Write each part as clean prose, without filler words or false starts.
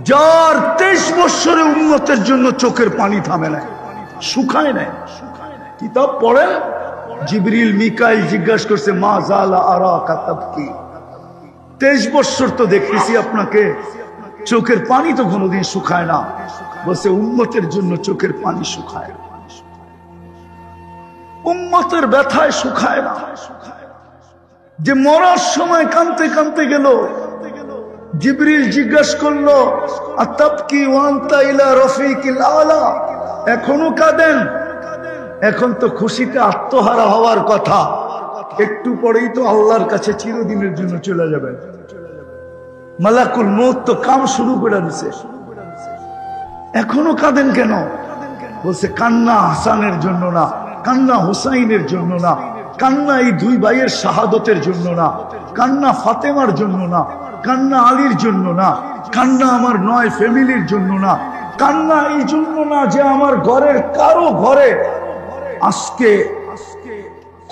যার 23 বছরে উম্মতের জন্য চোখের পানি থামে নাই, শুকায় নাই। কিতাব পড়েন, জিবরিল মিকাইল জিজ্ঞাসা করছে মা জালা আরাকা তাবকি, 23 বছর তো দেখতেছি আপনাকে, চোখের পানি তো কোনোদিন শুকায় না। বলছে উম্মতের জন্য চোখের পানি শুকায়, উম্মতের ব্যথায় শুকায় না। যে মরার সময় কাঁদতে কাঁদতে গেল, জিবরিল জিজ্ঞাসা করলো আতাবকি ওয়া আনতা ইলা রফিকিল আলা, এখনো কাঁদেন? এখন তো খুশিতে আত্মহারা হওয়ার কথা, একটু পরেই তো আল্লাহর কাছে চিরদিনের জন্য চলে যাবেন। মালাকুল মউত তো কাম শুরু করে দিছে, এখনো কাঁদেন কেন? বলছে কান্না হাসানের জন্য না, কান্না হুসাইনের জন্য না, কান্না এই দুই ভাইয়ের শাহাদতের জন্য না, কান্না ফাতেমার জন্য না, কান্না আলীর জন্য না, কান্না আমার 9 ফ্যামিলির জন্য না, কান্না এই জন্য না যে আমার ঘরের কারো ঘরে আজকে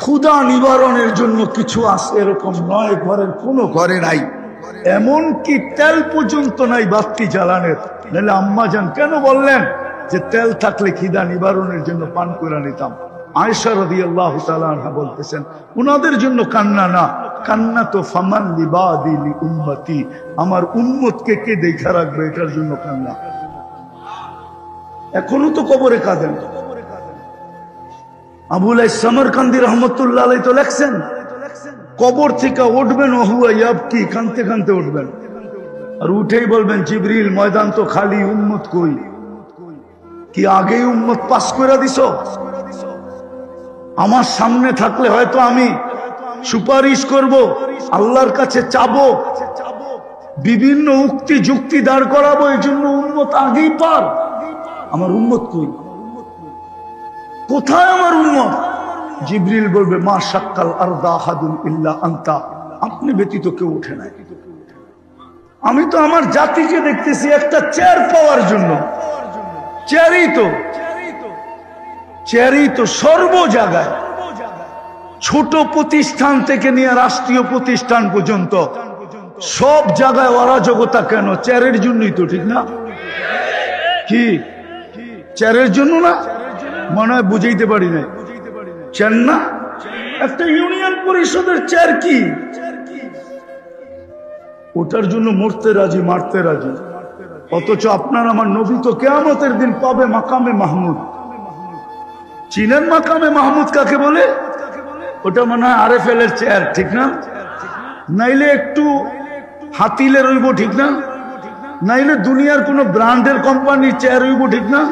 ক্ষুধা নিবারণের জন্য কিছু আছে, এরকম নয়, ঘরের কোনো ঘরে নাই, এমনকি তেল পর্যন্ত নাই বাতি জ্বালানের। নাহলে আম্মা জান কেন বললেন যে তেল থাকলে খিদা নিবারণের জন্য পান করে নিতাম? আয়েশা রাদিয়াল্লাহু তাআলা আনহা বলতেছেন উনাদের জন্য কান্না না, কান্না তো ফামান লিবাদি লি উম্মতি, আমার উম্মতকে কে দেখা রাখবে, এটার জন্য কান্না। এখনো তো কবরে কাঁদেন। আবুল সামরকান্দি রহমতুল্লাহ আলাইহি তো লেখছেন কবর থেকে উঠবেন ওহুয়া ইয়াবকি, কাঁদতে কাঁদতে উঠবেন, আর উঠেই বলবেন জিবরিল ময়দান তো খালি, উম্মত কই? কি আগেই উম্মত পাস করে দিছ? আমার সামনে থাকলে হয়তো আমি সুপারিশ করব, আল্লাহর কাছে চাবো, বিভিন্ন উক্তি যুক্তি দাঁড় করাবো, এই জন্য উম্মত আগেই পার। আমার উম্মত কই? কোথায় আমার উম্মত? জিবরিল বলবে মা শাক্কাল আরদা আহাদুন ইল্লা আনতা, আপনি ব্যতীত কেউ ওঠে নাই। আমি তো আমার জাতিকে দেখতেছি একটা চেয়ার পাওয়ার জন্য, চেয়ারই তো সর্ব জায়গায়, ছোট প্রতিষ্ঠান থেকে নিয়ে রাষ্ট্রীয় প্রতিষ্ঠান পর্যন্ত সব জায়গায় অরাজকতা কেন? চেয়ারের জন্যই তো, ঠিক না? কি চেয়ারের জন্য না? মনে হয় বুঝাইতে পারি না। চেয়ার না, একটা ইউনিয়ন পরিষদের চেয়ার কি? ওটার জন্য মরতে রাজি, মারতে রাজি। অথচ আপনার আমার নবী তো কিয়ামতের দিন পাবে মাকামে মাহমুদ। চীনের মাকামে মাহমুদ কাকে বলে? ওটা মনে হয় আরএফএল এর চেয়ার, ঠিক না? নাইলে একটু হাতিলে রইব, ঠিক না? নাইলে দুনিয়ার কোন ব্র্যান্ডের কোম্পানির চেয়ার রইব, ঠিক না?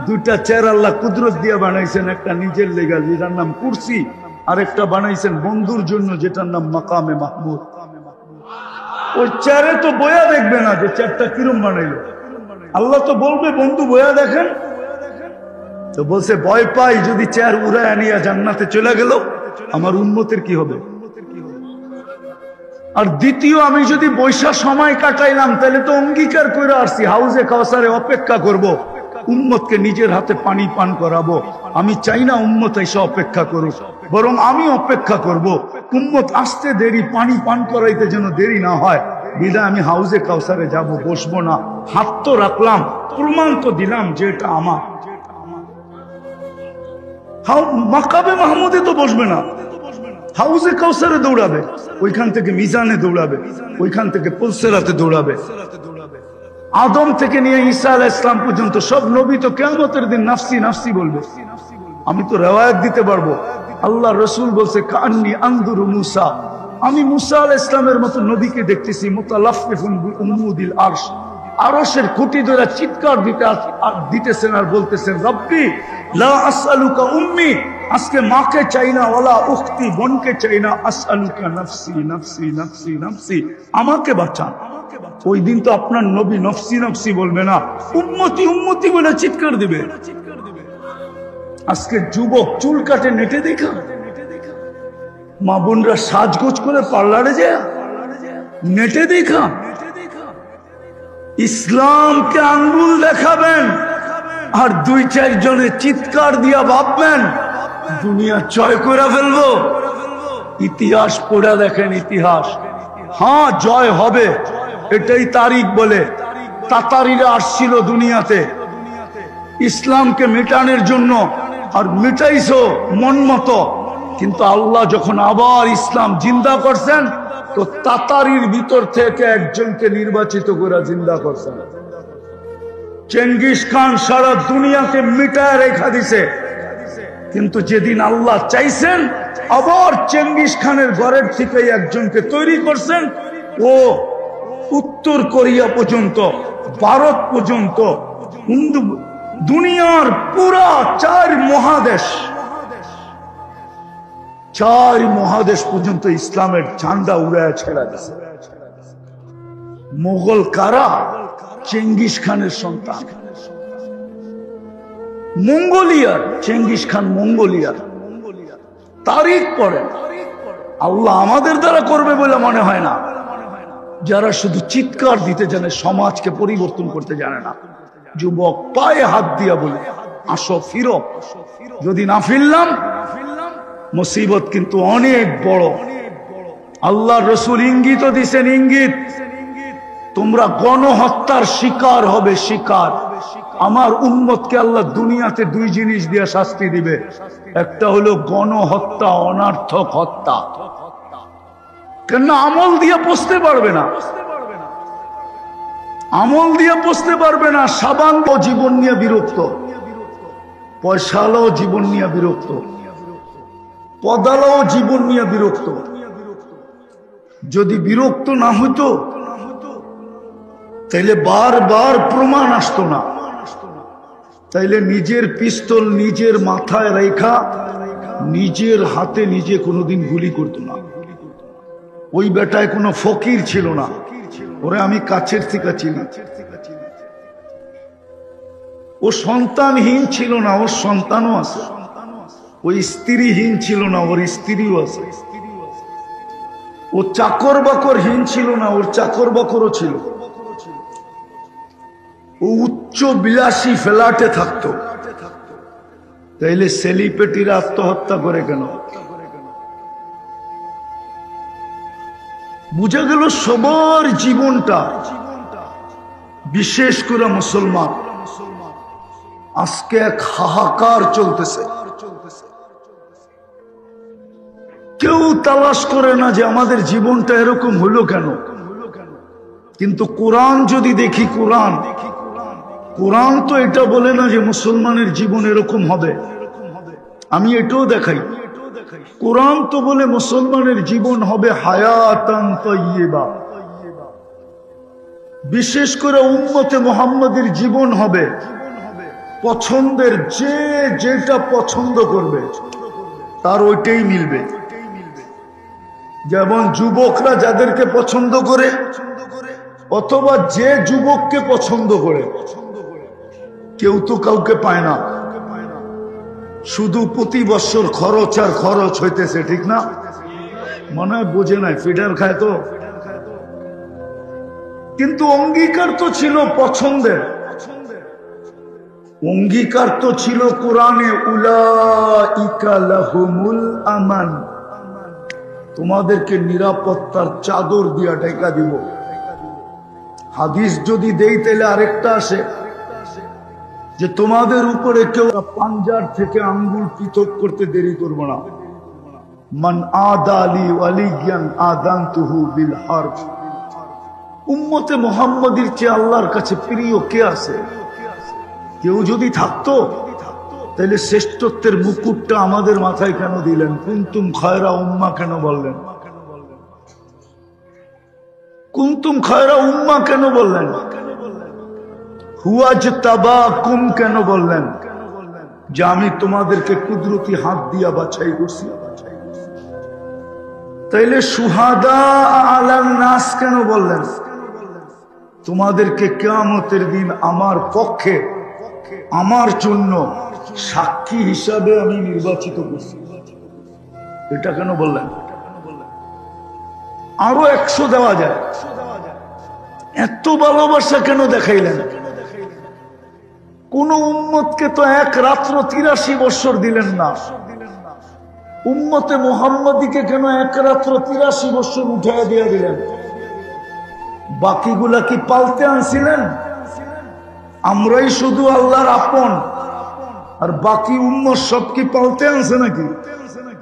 দুইটা চেয়ার আল্লাহ কুদরত দিয়ে বানাইছেন, একটা নিজের লেগা যেটার নাম কুরসি, আর একটা বানাইছেন বন্ধুর জন্য যেটার নাম মাকামে মাহমুদ। ওই চেয়ারে তো বয়া দেখবে না যে চেয়ারটা কিরম বানাইলো, আল্লাহ তো বলবে বন্ধু বয়া দেখেন। তো বলছে ভয় পাই যদি চেয়ার উড়ায় আনিয়া জান্নাতে চলে গেল, আমার উম্মতের কি হবে? আর দ্বিতীয়, আমি যদি বৈশা সময় কাটাইলাম তাহলে তো অঙ্গীকার করে আসছি হাউজে কাউসারে অপেক্ষা করব, উম্মতকে নিজের হাতে পানি পান করাবো। আমি চাই না উম্মত এসে অপেক্ষা করুক, বরং আমি অপেক্ষা করব। উম্মত আসতে দেরি, পানি পান করাইতে যেন দেরি না হয়, বিদায় আমি হাউজে কাউসারে যাব, বসবো না। হাত তো রাখলাম, প্রমাণ তো দিলাম যে এটা আমার। মাকামে মাহমুদে তো বসবে না, হাউজে কাউসারে দৌড়াবে, ওইখান থেকে মিজানে দৌড়াবে, ওইখান থেকে পুলসেরাতে দৌড়াবে। আদম থেকে নিয়ে ঈসা আলাইহিস সালাম পর্যন্ত সব নবী তো কিয়ামতের দিন নাফসি নাফসি বলবে। আমি তো রিওয়ায়াত দিতে পারবো, আল্লাহ রাসূল বলছে কান্নি আনদুরু মুসা, আমি মুসা আলাইহিস সালামের মতো নবীকে দেখতেছি মুতালাফফিফুন বিউমুদিল আরশ, আরশের খুঁটি ধরে চিৎকার দিতেছেন আর বলতেছেন রব্বি লা আসআলুকা উম্মি, আজকে মাকে চাই না, ওয়ালা উখতি বোনকে চাই না, আসআলুকা নাফসি নাফসি নাফসি নাফসি, আমাকে বাঁচান। ওই দিন তো আপনার নবী নফসি নফসি বলবে না, উম্মতি উম্মতি বলে চিৎকার দিবে। আজকে যুবক চুল কাটে নেটে দেখা, মা বোনরা সাজগোজ করে পার্লারে যায় নেটে দেখা। ইসলামকে আঙ্গুল দেখাবেন আর 2-4 জনের চিৎকার দিয়া ভাববেন দুনিয়া জয় করে ফেলবো। ইতিহাস পড়া দেখেন, ইতিহাস, হ্যাঁ জয় হবে, এটাই তারিখ বলে। তাতারিরা আসছিল দুনিয়াতে ইসলামকে মিটানোর জন্য, আর মিটাইছো মন মতো, কিন্তু আল্লাহ যখন আবার ইসলাম জিন্দা করছেন তো তাতারির ভিতর থেকে একজনকে নির্বাচিত করে জিন্দা করছেন। চেঙ্গিস খান সারা দুনিয়াকে মিটায় রেখা দিছে, কিন্তু যেদিন আল্লাহ চাইছেন আবার চেঙ্গিস খানের ঘরের থেকে একজনকে তৈরি করছেন, ও উত্তর কোরিয়া পর্যন্ত, ভারত পর্যন্ত, দুনিয়ার পুরা 4 মহাদেশ পর্যন্ত ইসলামের ঝান্ডা উড়ায় ছেড়া দিছে। মোগল কারা? চেঙ্গিস খানের সন্তান, মঙ্গোলিয়ার। Genghis Khan মঙ্গোলিয়ার। তারিখ পড়ে। আল্লাহ আমাদের দ্বারা করবে বলে মনে হয় না, যারা শুধু চিৎকার দিতে জানে, সমাজকে পরিবর্তন করতে জানে না। যুবক পায়ে হাত দিয়া বলে আসো ফিরো, যদি না ফিরলাম মুসিবত কিন্তু অনেক বড়। আল্লাহ রসুল ইঙ্গিত দিছেন, ইঙ্গিত, তোমরা গণহত্যার শিকার হবে, শিকার। আমার উম্মতকে আল্লাহ দুনিয়াতে 2 জিনিস দিয়ে শাস্তি দিবে, একটা হলো গণহত্যা, অনার্থক হত্যা। কেন? আমল দিয়ে পৌঁছতে পারবে না, আমল দিয়ে পৌঁছতে পারবে না। সাবান ও জীবন নিয়ে বিরক্ত, পয়সালাও জীবন নিয়ে বিরক্ত, পদালাও জীবন নিয়ে বিরক্ত। যদি বিরক্ত না হইতো তাইলে বারবার প্রমাণ আসতো না, তাইলে নিজের পিস্তল নিজের মাথায় রেখা নিজের হাতে নিজে কোনোদিন গুলি করতো না। ওই বেটায় কোনো ফকির ছিল না, ওরে আমি কাছের থেকে চিনি। ও সন্তানহীন ছিল না, ওর সন্তানও আছে। ওই স্ত্রীহীন ছিল না, ওর স্ত্রীও আছে। ও চাকর বাকরহীন ছিল না, ওর চাকর বাকরও ছিল। ও উচ্চ বিলাসী ফ্ল্যাটে থাকতো, তাইলে সেলিব্রিটিরা আত্মহত্যা করে কেন? বুঝা গেল সবার জীবনটা, বিশেষ করে মুসলমান আজকে এক হাহাকার চলতেছে। কেউ তালাশ করে না যে আমাদের জীবনটা এরকম হলো কেন। কিন্তু কোরআন যদি দেখি, কোরআন তো এটা বলে না যে মুসলমানের জীবন এরকম হবে। আমি এটাও দেখাই, কোরআন তো বলে মুসলমানের জীবন হবে হায়াতান তাইয়্যিবা। বিশেষ করে উম্মতে মুহাম্মাদের জীবন হবে পছন্দের, যে যেটা পছন্দ করবে তার ওইটাই মিলবে। যেমন যুবকরা যাদেরকে পছন্দ করে, অথবা যে যুবককে পছন্দ করে, কেউ তো কাউকে পায় না, শুধু প্রতি বছর খরচ আর খরচ হইতেছে, ঠিক না? মনে হয় বোঝে নাই, ফিডার খায় তো। কিন্তু অঙ্গীকার তো ছিল পছন্দের, অঙ্গীকার তো ছিল কোরআনে, উলাইকা লাহুমুল আমান, তোমাদেরকে নিরাপত্তার চাদর দিয়া ঢেকা দিব। হাদিস যদি দেই তাহলে আরেকটা আসে যে তোমাদের উপরে কেউ পাঞ্জার থেকে আঙ্গুল পৃথক করতে দেরি করবো না। মান আদালি ওয়ালিয়ান আদানতুহু বিল হারব। উম্মতে মুহাম্মাদির চেয়ে আল্লাহর কাছে প্রিয় কে আছে? কেউ যদি থাকতো তাহলে শ্রেষ্ঠত্বের মুকুটটা আমাদের মাথায় কেন দিলেন? কুনতুম খায়রা উম্মাহ কেন বললেন? কুনতুম খায়রা উম্মাহ কেন বললেন? হুয়াজতাবাকুম কেন বললেন? যে আমি তোমাদেরকে কুদরতি হাত দিয়া বাছাই করছি। তাইলে শুহাদা আলান নাস কেন বললেন? তোমাদেরকে কিয়ামতের দিন আমার পক্ষে, আমার জন্য সাক্ষী হিসাবে আমি নির্বাচিত করছি, এটা কেন বললেন? আরো 100 দেওয়া যায়। এত ভালোবাসা কেন দেখাইলেন? কোন উম্মতকে তো এক রাত্র 83 বছর দিলেন না। উম্মতে মুহাম্মাদীকে কেন এক রাত্র 83 বছর উঠাইয়া দিয়ে দিলেন? বাকিগুলা কি পালতে আনছিলেন আমরাই শুধু আল্লাহর আপন, আর বাকি উম্মত সব কি পালতে আনছে নাকি?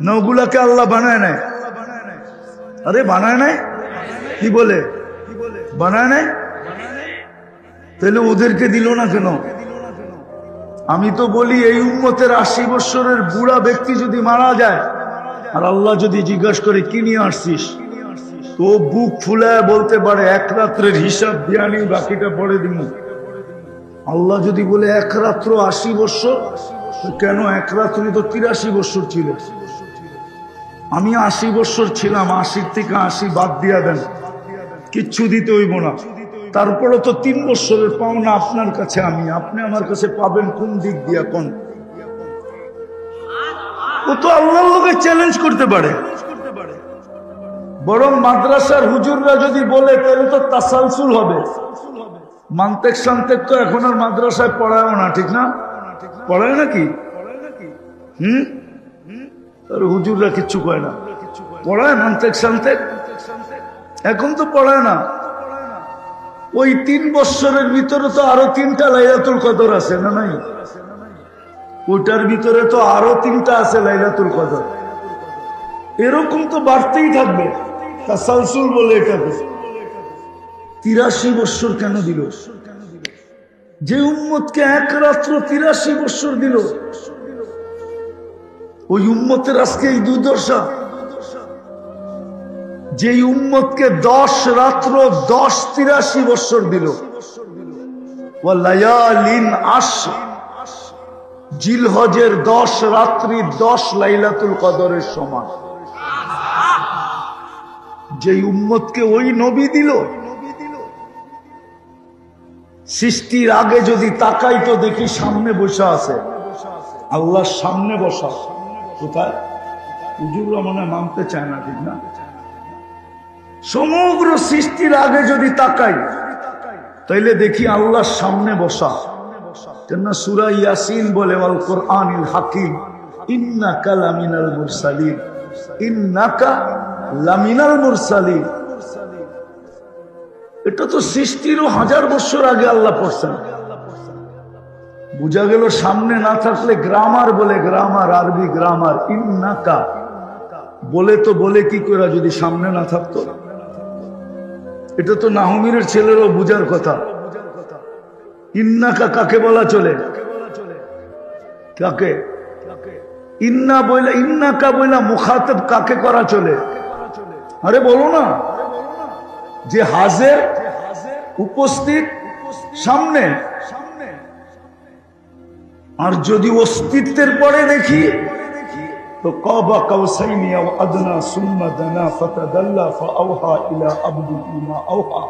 না ওগুলাকে আল্লাহ বানায় নাই? আরে বানায় নাই, কি বলে বানায় নাই? তাহলে ওদেরকে দিল না কেন? আমি তো বলি এই উম্মতের 80 বছরের বুড়া ব্যক্তি যদি মারা যায় আর আল্লাহ যদি জিজ্ঞাসা করে কি নিয়ে আসছিস, তো বুক ফুলায় বলতে পারে এক রাত্রের হিসাব দিয়া নি, বাকিটা পরে দিব। আল্লাহ যদি বলে এক রাত্র 80 বছর, কেন এক রাত্রি তো 83 বছর ছিল। আমি 80 বছর ছিলাম, 80 থেকে 80 বাদ দিয়া দেন, কিচ্ছু দিতে হইব না। তারপরে তো 3 বছরের পাওনা আপনার কাছে, আপনি আমার কাছে পাবেন কোন দিক দিয়া? কোন ও তো আল্লাহর লোকে চ্যালেঞ্জ করতে পারে। বরং মাদ্রাসার হুজুররা যদি বলে তাহলে তো তাসালসুল হবে। মান্তেক সান্তেক তো এখন আর মাদ্রাসায় পড়ায়ও না, ঠিক না? পড়ায় নাকি? আর হুজুররা কিচ্ছু কয় না, পড়ায় মান্তেক সান্তেক? এখন তো পড়ায় না। ওই 3 বছরের ভিতরে তো আরো 3টা লাইলাতুল কদর আছে, না নাই? ওইটার ভিতরে তো আরো 3টা আছে লাইলাতুল কদর। এরকম তো বাড়তেই থাকবে। তাসালসুল বলে এটাকে। 83 বছর কেন দিল? যে উম্মতকে এক রাত্র 83 বছর দিল, ওই উম্মতের আজকে এই দুর্দশা। যে উম্মতকে 10 রাত্র 83 বছর দিল, ওয়ালায়ালিন আশর, জিলহজের 10 রাত্রি 10 লাইলাতুল কদরের সমান। যে উম্মতকে ওই নবী দিল, সৃষ্টির আগে যদি তাকাই তো দেখি সামনে বসা আছে, আল্লাহর সামনে বসা। কোথায়? হুজুররা মনে মানতে চায় না, ঠিক না? সমগ্র সৃষ্টির আগে যদি তাকাই তাইলে দেখি আল্লাহর সামনে বসা। কেননা সূরা ইয়াসিন বলে ওয়াল কোরআনিল হাকিম ইন্নাকা লামিনাল মুরসালিন, ইন্নাকা লামিনাল মুরসালিন। এটা তো সৃষ্টিরও 1000 বছর আগে আল্লাহ পড়ছেন। বুঝা গেল সামনে না থাকলে গ্রামার বলে, গ্রামার, আরবি গ্রামার। ইন্নাকা বলে তো বলে কি করে যদি সামনে না থাকতো? এটা তো নাহমিরের ছেলেরও বুঝার কথা। ইন্নাকা কাকে বলা চলে? কাকে? ইন্না বইলা, ইন্নাকা বইলা মুখাতাব কাকে করা চলে? আরে বলো না, যে হাজির, উপস্থিত, সামনে। আর যদি অস্তিত্বের পরে দেখি তো কাবা কাউসাইনি আও আদনা সুম্মা দানা ফাতাদাল্লা ফাআওহা ইলা আবদিহি মা আওহা।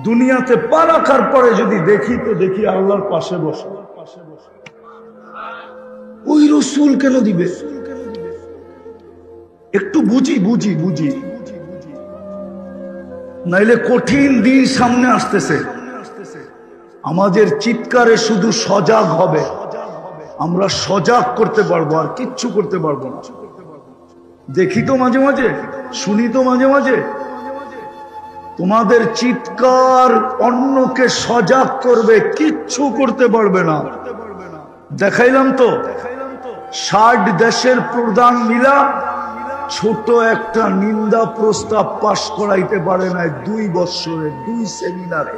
দুনিয়াতে পা রাখার পরে যদি দেখি তো দেখি আল্লাহর পাশে বসে। ওই রসুল কেন দিবে? একটু বুঝি বুঝি বুঝি, নাইলে কঠিন দিন সামনে আসতেছে। আমাদের চিৎকারে শুধু সজাগ হবে, আমরা সজাগ করতে পারবো, আর কিচ্ছু করতে পারবো না। দেখি তো মাঝে মাঝে, শুনি তো মাঝে মাঝে, তোমাদের চিৎকার অন্যকে সজাগ করবে, কিচ্ছু করতে পারবে না। দেখাইলাম তো 60 দেশের প্রধান মিলা ছোট একটা নিন্দা প্রস্তাব পাশ করাইতে পারে না 2 বছরে, 2 সেমিনারে।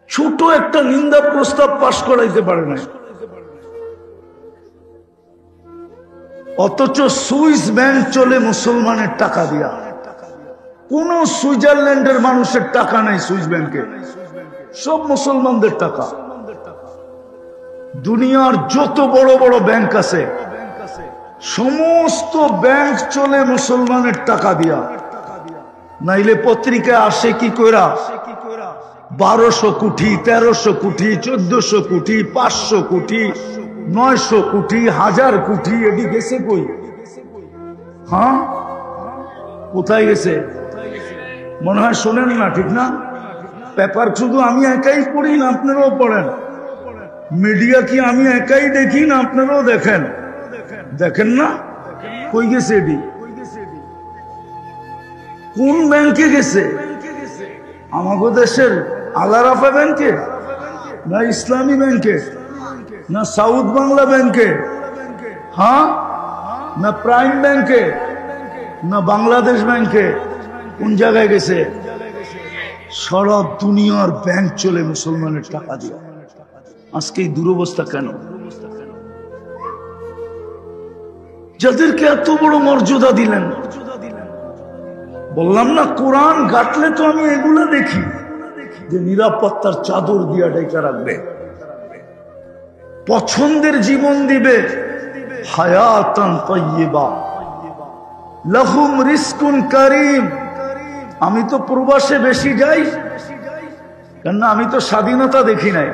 ছোট একটা নিন্দা প্রস্তাব পাশ করাইতে পারে না। অথচ সুইস ব্যাংক চলে মুসলমানের টাকা দিয়া। কোন সুইজারল্যান্ডের মানুষের টাকা নাই সুইস ব্যাংকে, সব মুসলমানদের টাকা। দুনিয়ার যত বড় বড় ব্যাংক আছে সমস্ত ব্যাংক চলে মুসলমানের টাকা দিয়া। নাইলে পত্রিকায় আসে কি কইরা 1200 কোটি, 1300 কোটি, 1400 কোটি, 500 কোটি, 900 কোটি, 1000 কোটি। এটি গেছে কই? হ্যাঁ, কোথায় গেছে? মনে হয় শোনেন না, ঠিক না? পেপার শুধু আমি একাই পড়ি না, আপনারাও পড়েন। মিডিয়া কি আমি একাই দেখি না আপনারাও দেখেন? দেখেন না? কই গেছে এটি? কোন ব্যাংকে গেছে? আমাগো দেশের আলারাফা ব্যাংকে, না ইসলামী ব্যাংকে, না সাউথ বাংলা ব্যাংকে, হ্যাঁ, না প্রাইম ব্যাংকে, না বাংলাদেশ ব্যাংকে? কোন জায়গায় গেছে? সারা দুনিয়ার ব্যাংক চলে মুসলমানের টাকা দিয়ে। আজকে এই দুরবস্থা কেন? যাদেরকে এত বড় মর্যাদা দিলেন, বললাম না কোরআন ঘাটলে তো আমি এগুলো দেখি যে নিরাপত্তার চাদর দিয়া ডেকে রাখবে, পছন্দের জীবন দিবে, হায়াতান তাইয়্যিবা লাহুম রিজকুন কারীম। আমি তো প্রবাসে বেশি যাই, কেন আমি তো স্বাধীনতা দেখি নাই,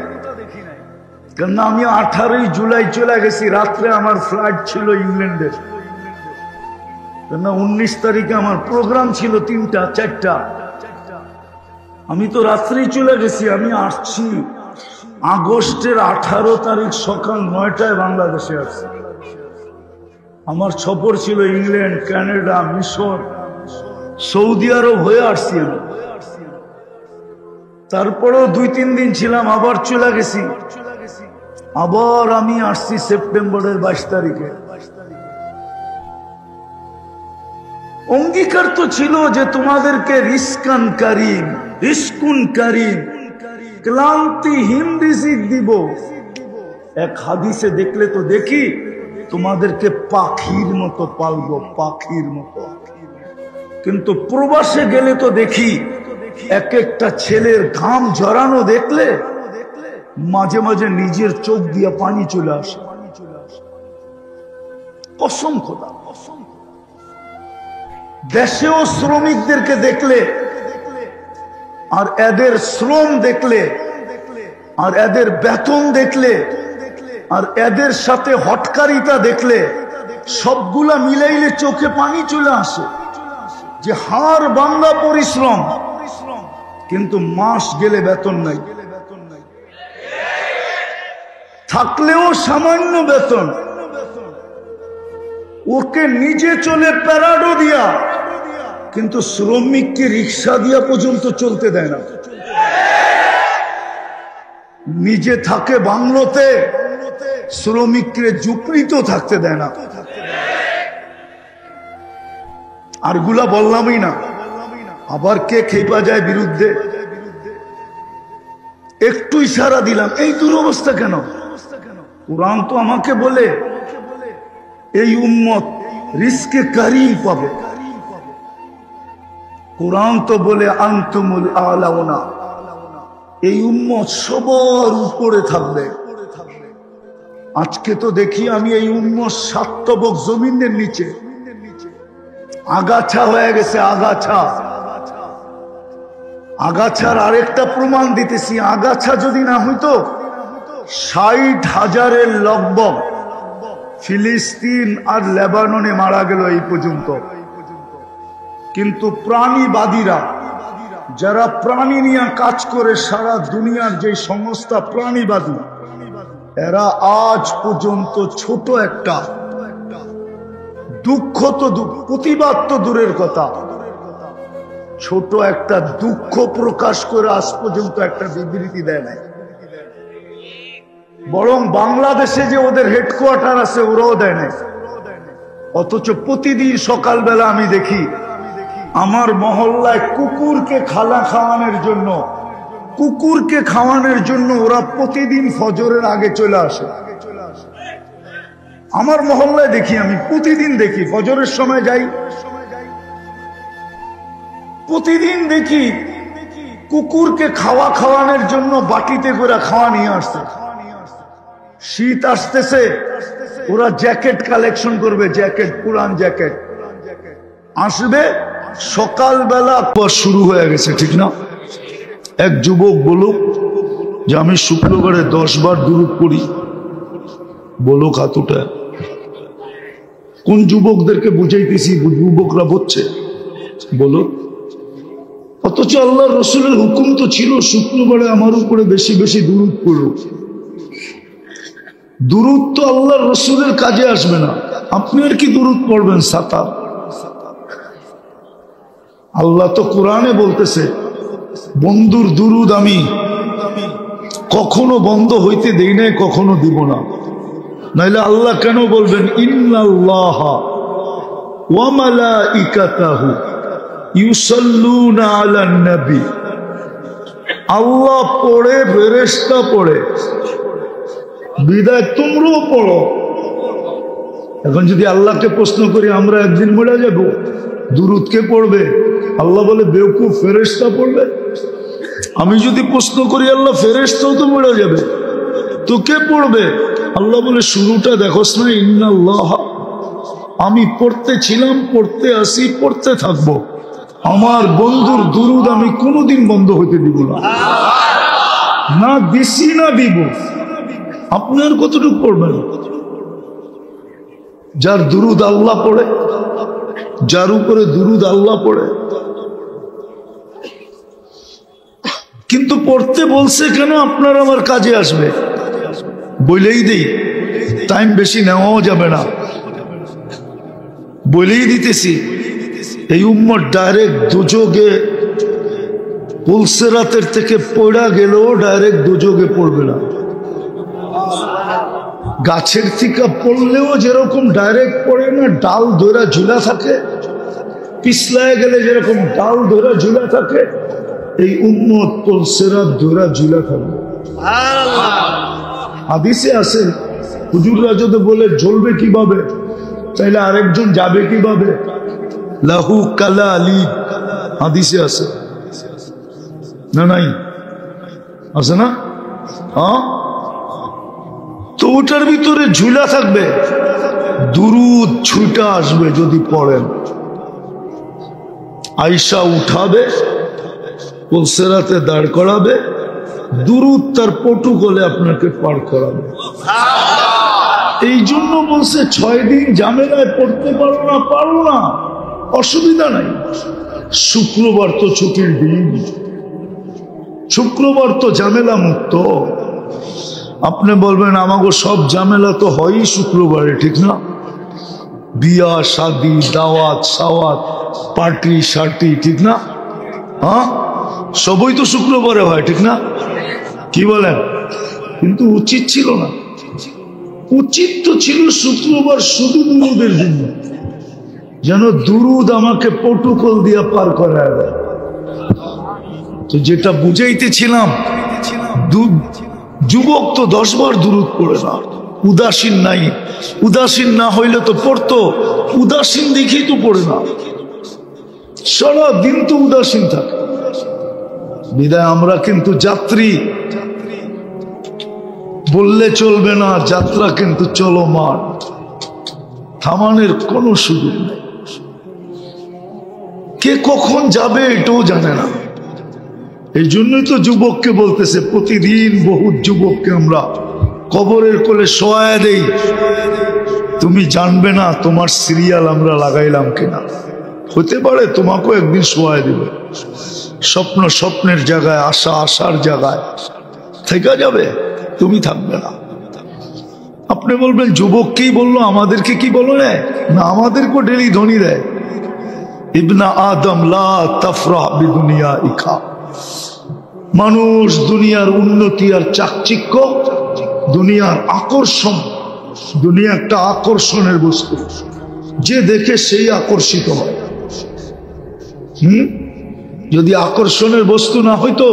কেন আমি 18 জুলাই চলে গেছি রাত্রে, আমার ফ্লাইট ছিল ইংল্যান্ডের, কেন 19 তারিখে আমার প্রোগ্রাম ছিল 3টা 4টা, আমি তো রাত্রেই চলে গেছি। আমি আসছি আগস্টের 18 তারিখ সকাল 9টায় বাংলাদেশে আসছি। আমার সফর ছিল ইংল্যান্ড, কানাডা, মিশর, সৌদি আরব হয়ে আসছি আমি। তারপরেও 2-3 দিন ছিলাম, আবার চলে গেছি। আবার আমি আসছি সেপ্টেম্বরের 22 তারিখে। অঙ্গীকার তো ছিল যে তোমাদেরকে রিজকান কারীম, রিজকুন কারীম, ক্লান্তিহীন রিজিক দিব। এক হাদিসে দেখলে তো দেখি তোমাদেরকে পাখির মতো পালবো, পাখির মতো। কিন্তু প্রবাসে গেলে তো দেখি এক একটা ছেলের ঘাম ঝরানো দেখলে মাঝে মাঝে নিজের চোখ দিয়ে পানি চলে আসে। কসম খোদা, দেশেও শ্রমিকদেরকে দেখলে আর এদের শ্রম দেখলে আর এদের বেতন দেখলে আর এদের সাথে হটকারিতা দেখলে সবগুলা মিলাইলে চোখে পানি চলে আসে যে হাড় ভাঙা পরিশ্রম, কিন্তু মাস গেলে বেতন নাই, থাকলেও সামান্য বেতন। ওকে নিজে চলে প্যারাডো দিয়া, কিন্তু শ্রমিককে রিক্সা দিয়া পর্যন্ত চলতে দেয় না। নিজে থাকে বাংলোতে, শ্রমিককে ঝুপড়িতে থাকতে দেয় না। আর গুলা বললামই না, আবার কে খেপা যায় বিরুদ্ধে। একটু ইশারা দিলাম, এই দুরবস্থা কেন? কুরআন তো আমাকে বলে এই উম্মত রিজকে কারীম পাবে। কুরআন তো বলে আনতুমুল আলাউনা, এই উম্মত সবার উপরে থাকবে। আজকে তো দেখি আমি এই উম্মত সাতবক জমিনের নিচে আগাছা হয়ে গেছে। আগাছার আরেকটা প্রমাণ দিতেছি। আগাছা যদি না হইতো 60,000-এর লগভগ ফিলিস্তিন আর লেবাননে মারা গেল এই পর্যন্ত। কিন্তু প্রাণীবাদীরা, যারা প্রাণী নিয়ে কাজ করে সারা দুনিয়ার যে সংস্থা প্রাণীবাদী, এরা আজ পর্যন্ত ছোট একটা দুঃখ তো প্রতিবাদ তো দূরের কথা, ছোট একটা দুঃখ প্রকাশ করে আজ পর্যন্ত একটা বিবৃতি দেয় নাই। বরং বাংলাদেশে যে ওদের হেডকোয়ার্টার আছে ওরাও দেয় নাই। অথচ প্রতিদিন সকালবেলা আমি দেখি আমার মহল্লায় কুকুরকে খাওয়ানোর জন্য ওরা প্রতিদিন ফজরের আগে চলে আসে। আমার মহল্লায় দেখি, আমি প্রতিদিন দেখি, ফজরের সময় যাই, প্রতিদিন দেখি কুকুরকে খাওয়ানোর জন্য বাটিতে করে খাওয়া নিয়ে আসছে। শীত আসতেছে, ওরা জ্যাকেট কালেকশন করবে, জ্যাকেট, পুরান জ্যাকেট আসবে। সকালবেলা শুরু হয়ে গেছে, ঠিক না? এক যুবক বলুক যে আমি শুক্রবারে 10 বার দুরূদ পড়ি, বলুক হাতুটা। কোন যুবকদেরকে বুঝাইতেছি, যুবকরা বুঝছে, বলো। অথচ আল্লাহ রসুলের হুকুম তো ছিল শুক্রবারে আমার উপরে বেশি বেশি দুরূদ পড়ো। দুরূদ তো আল্লাহ রসুলের কাজে আসবে না, আপনি আর কি দুরূদ পড়বেন? সাতা আল্লাহ তো কোরআনে বলতেছে বন্ধুর দুরুদ আমি কখনো বন্ধ হইতে দেই নাই, কখনো দিব না। নাইলে আল্লাহ কেন বলবেন ইন্নাল্লাহা ওয়া মালাইকাতাহু ইউসাল্লুনা আলান নবী, আল্লাহ পড়ে, ফেরেশতা পড়ে, বিদায় তোমরাও পড়ো। এখন যদি আল্লাহকে প্রশ্ন করি আমরা একদিন মরে যাব, দুরুদ কে পড়বে? আল্লাহ বলে বেওকুফ, ফেরেশতা পড়বে। আমি যদি প্রশ্ন করি আল্লাহ ফেরেশতাও তো মরে যাবে, তো কে পড়বে? আল্লাহ বলে শুরুটা দেখোস না, ইন্নাল্লাহ, আমি পড়তে ছিলাম, পড়তে আসি, পড়তে থাকবো। আমার বন্ধুর দুরুদ আমি কোনোদিন বন্ধ হইতে দিব না, না দিছি না দিব। আপনার কতটুকু পড়বেন? যার দুরুদ আল্লাহ পড়ে, যার উপরে দুরুদ আল্লাহ পড়ে। কিন্তু পড়তে বলছে কেন? আপনার আমার কাজে আসবে বলেই দেই, টাইম বেশি নেওয়াও যাবে না, বলেই দিতেছি। এই উম্মত ডাইরেক্ট দুযোগে, পুলসেরাতের থেকে পড়া গেলেও ডাইরেক্ট দুযোগে পড়বে না। গাছের থেকে পড়লেও যেরকম ডাইরেক্ট পড়ে না, ডাল ধরা ঝুলা থাকে, পিছলায় গেলে যেরকম ডাল ধরা ঝুলা থাকে, এই উম্মত পুলসেরাত ধরা ঝুলা থাকবে। হাদিসে আছে হুজুররা যদি বলে জ্বলবে কিভাবে, তাইলে আরেকজন যাবে কিভাবে? লাহু কালা আলী, হাদিসে আছে না? নাই আছে না? হ্যাঁ, তো ওটার ভিতরে ঝুলা থাকবে, দুরুদ ছুটা আসবে যদি পড়েন। আয়েশা উঠাবে, পুলসেরাতে দাঁড় করাবে, দুরুদ তার পটুকলে আপনাকে পার করাবে। এই জন্য বলছে 6 দিন ঝামেলায় পড়তে পারো না, পারো না, অসুবিধা নাই। শুক্রবার তো ছুটির দিন, শুক্রবার তো ঝামেলা মুক্ত। আপনি বলবেন আমাকে সব ঝামেলা তো হয়ই শুক্রবারে, ঠিক না? বিয়া শাদি, দাওয়াত সাওয়াত, পার্টি শার্টি, ঠিক না? হ্যাঁ, সবই তো শুক্রবারে হয়, ঠিক না? কি বলেন? কিন্তু উচিত ছিল না। উচিত তো ছিল শুক্রবার শুধু দুরুদের জন্য, যেন দুরুদ আমাকে প্রটোকল দিয়ে পার করায় দেয়। তো যেটা বুঝাইতেছিলাম, যুবক তো 10 বার দুরুদ পড়ে না, উদাসীন নাই। উদাসীন না হইলে তো পড়তো, উদাসীন দেখেই তো পড়ে না, সারা দিন তো উদাসীন থাকে। বিদায় আমরা কিন্তু যাত্রী, বললে চলবে না, যাত্রা কিন্তু চলমান, থামানোর কোনো সুযোগ নেই। কে কখন যাবে এটাও জানে না। এই জন্যই তো যুবককে বলতেছে, প্রতিদিন বহুত যুবককে আমরা কবরের কোলে শোয়া দেই, তুমি জানবে না তোমার সিরিয়াল আমরা লাগাইলাম কিনা। হতে পারে তোমাকেও একদিন শোয়া দিবে। স্বপ্ন স্বপ্নের জায়গায়, আশা আশার জায়গায় থেকে যাবে, তুমি থাকবে না। আপনি বলবেন যুবককেই বললো, আমাদেরকে কি বলো না? আমাদেরকেও ডেলি ধ্বনি দেয়, ইবনা আদম লা তাফরাহ বিদুনিয়া ইকা। মানুষ দুনিয়ার উন্নতি আর চাকচিক্য, দুনিয়ার আকর্ষণ, দুনিয়া একটা আকর্ষণের বস্তু, যে দেখে সেই আকর্ষিত হয়। যদি আকর্ষণের বস্তু না হইতো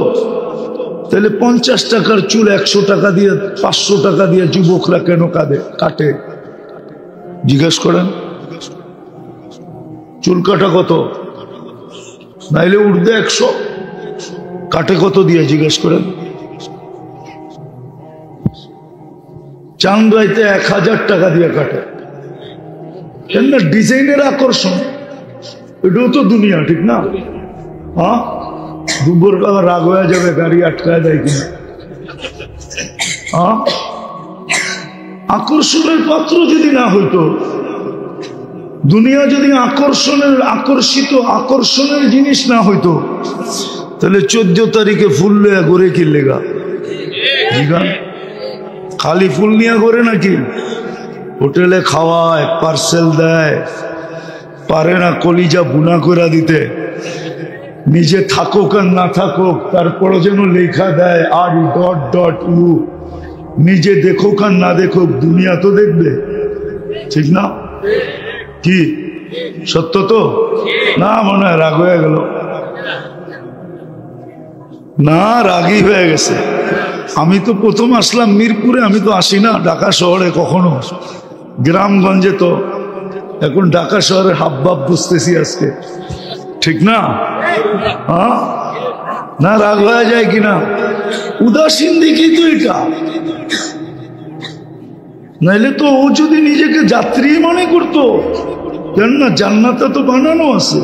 তাহলে 50 টাকার চুল 100 টাকা দিয়ে, 500 টাকা দিয়ে যুবকরা কেন কাটে? জিজ্ঞেস করেন, চুল কাটা কত? নাইলে উর্দে 100, কাটে কত দিয়ে? জিজ্ঞেস করেন। চান রাইতে 1000 টাকা দিয়ে কাটে, কেন? ডিজাইনের আকর্ষণ, এটাও তো দুনিয়া, ঠিক না? হ্যাঁ, দুপুর বেলা রাগ হয়ে যাবে, গাড়ি আটকায় দেয় কিনা। হ্যাঁ, আকর্ষণের পাত্র যদি না হইতো, দুনিয়া যদি আকর্ষণের জিনিস না হইতো, তাহলে 14 তারিখে ফুল লিয়া ঘুরে কি লেগা? খালি ফুল নিয়ে ঘুরে নাকি? হোটেলে খাওয়ায়, পার্সেল দেয়, পারে না কলিজা বুনা করে দিতে, নিজে থাকুক আর না থাকুক তারপরে যেন লেখা দেয় R.U, নিজে দেখুক আর না দেখুক দুনিয়া তো দেখবে, ঠিক না? কি সত্য তো না? মনে হয় রাগ হয়ে গেল না? রাগই হয়ে গেছে। আমি তো প্রথম আসলাম মিরপুরে, আমি তো আসি না ঢাকা শহরে কখনো, গ্রামগঞ্জে তো। এখন ঢাকা শহরের হাবভাব বুঝতেছি আজকে, ঠিক না? হ্যাঁ না, রাগ হয়ে যায় কিনা? উদাসীন দেখি তো এটা, নাইলে তো ও যদি নিজেকে যাত্রী মনে করতো, কেন না জান্নাতে তো বানানো আছে।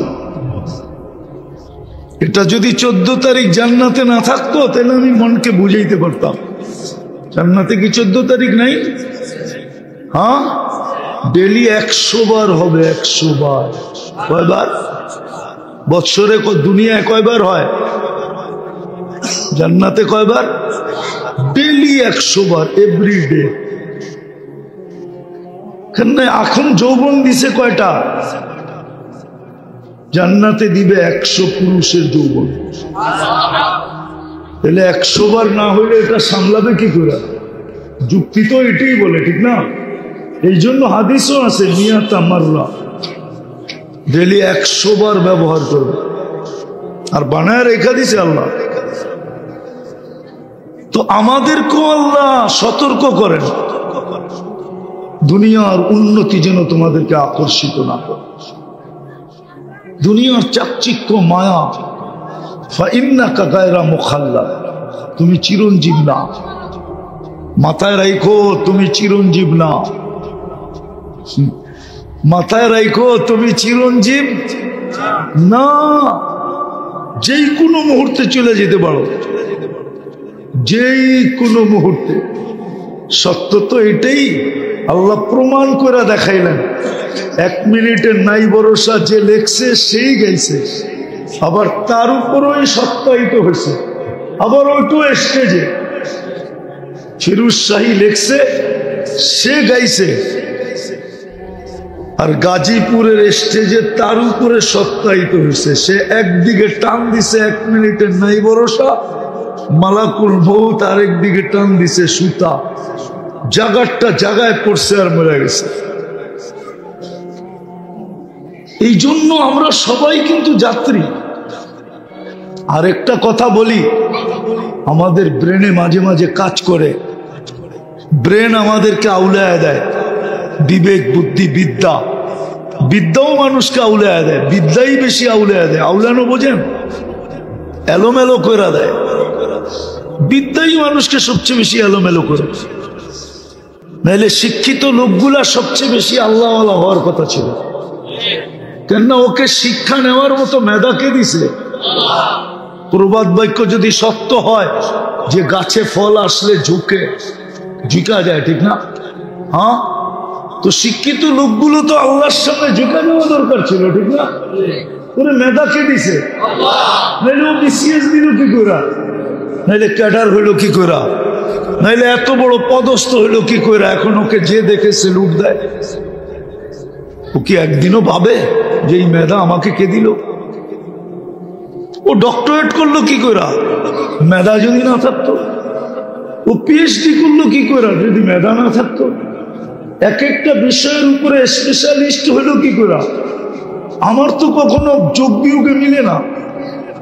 এটা যদি 14 তারিখ জান্নাতে না থাকতো তাহলে আমি মনকে বুঝাইতে পারতাম। জান্নাতে কি 14 তারিখ নাই? হ্যাঁ, ডেলি 100 বার হবে, 100 বার। কয়বার বৎসরে? দুনিয়ায় কয়বার হয়? জান্নাতে কয়বার? ডেলি 100 বার, এভরিডে। এখন যৌবন দিছে কয়টা? জান্নাতে দিবে 100 পুরুষের যৌবন। তাহলে 100 বার না হইলে এটা সামলাবে কি করে? যুক্তি তো এটাই বলে, ঠিক না? এই জন্য হাদিসও আছে মিয়াতা মাররা, ডেলি 100 বার ব্যবহার করবে। আর বানায় রেখা দিছে আল্লাহ। তো আমাদেরকেও আল্লাহ সতর্ক করেন, দুনিয়ার উন্নতি যেন তোমাদেরকে আকর্ষিত না করে। দুনিয়ার চাকচিক্য মায়া, ফাইন্নাকা গায়রা মুখাল্লাদ, তুমি চিরঞ্জীব না। মাথায় রাখো তুমি চিরঞ্জীব না, মাথায় রাখো তুমি চিরঞ্জীব না। যেই কোনো মুহূর্তে চলে যেতে পারো, যেই কোনো মুহূর্তে। সত্য তো এটাই, আল্লাহ প্রমাণ করে দেখাইলেন। 1 মিনিটের নাই ভরসা যে লেখছে সেই গাইছে, আবার তার উপরই সত্যায়িত হয়েছে। আবার ওইটু স্টেজে ফিরোজ শাহী লেখছে, সে গাইছে, আর গাজীপুরের স্টেজে তার উপরে সত্যায়িত হয়েছে। সে একদিকে টান দিছে 1 মিনিটের নাই ভরসা, মালাকুল মউত আরেক দিকে টান দিছে সুতা, জাগারটা জাগায় পড়ছে আর মরে গেছে। এই জন্য আমরা সবাই কিন্তু যাত্রী। আরেকটা কথা বলি, আমাদের ব্রেনে মাঝে মাঝে কাজ করে, ব্রেন আমাদেরকে আউলায় দেয়। বিবেক বুদ্ধি বিদ্যা, বিদ্যাও মানুষকে আউলায় দেয়, বিদ্যাই বেশি আউলায় দেয়। আউলানো বোঝেন? এলোমেলো করে দেয়। বিদ্যাই মানুষকে সবচেয়ে বেশি এলোমেলো করে। নাহলে শিক্ষিত লোকগুলা সবচেয়ে বেশি আল্লাহওয়ালা হওয়ার কথা ছিল, কেননা ওকে শিক্ষা নেওয়ার মতো মেধাকে দিছে। প্রবাদ বাক্য যদি সত্য হয় যে গাছে ফল আসলে ঝুঁকা যায়, ঠিক না? হ্যাঁ, তো শিক্ষিত লোকগুলো তো আল্লাহর সামনে ঝুঁকা নেওয়া দরকার ছিল, ঠিক না? ওরে মেধাকে দিছে, নাইলে ও বিসিএস দিল কি করে, নাইলে ক্যাডার হইল কি করে, নাইলে এত বড় পদস্থ হইল কি করে? এখন ওকে যে দেখে সেলুট দেয়। ও কি একদিনও ভাবে যে এই মেধা আমাকে কে দিল? ও ডক্টরেট করলো কি করে মেধা যদি না থাকতো? ও পিএইচডি করলো কি করে যদি মেধা না থাকতো? এক একটা বিষয়ের উপরে স্পেশালিস্ট হইলো কি করে? আমার তো কখনো যোগ বিয়োগে মিলে না,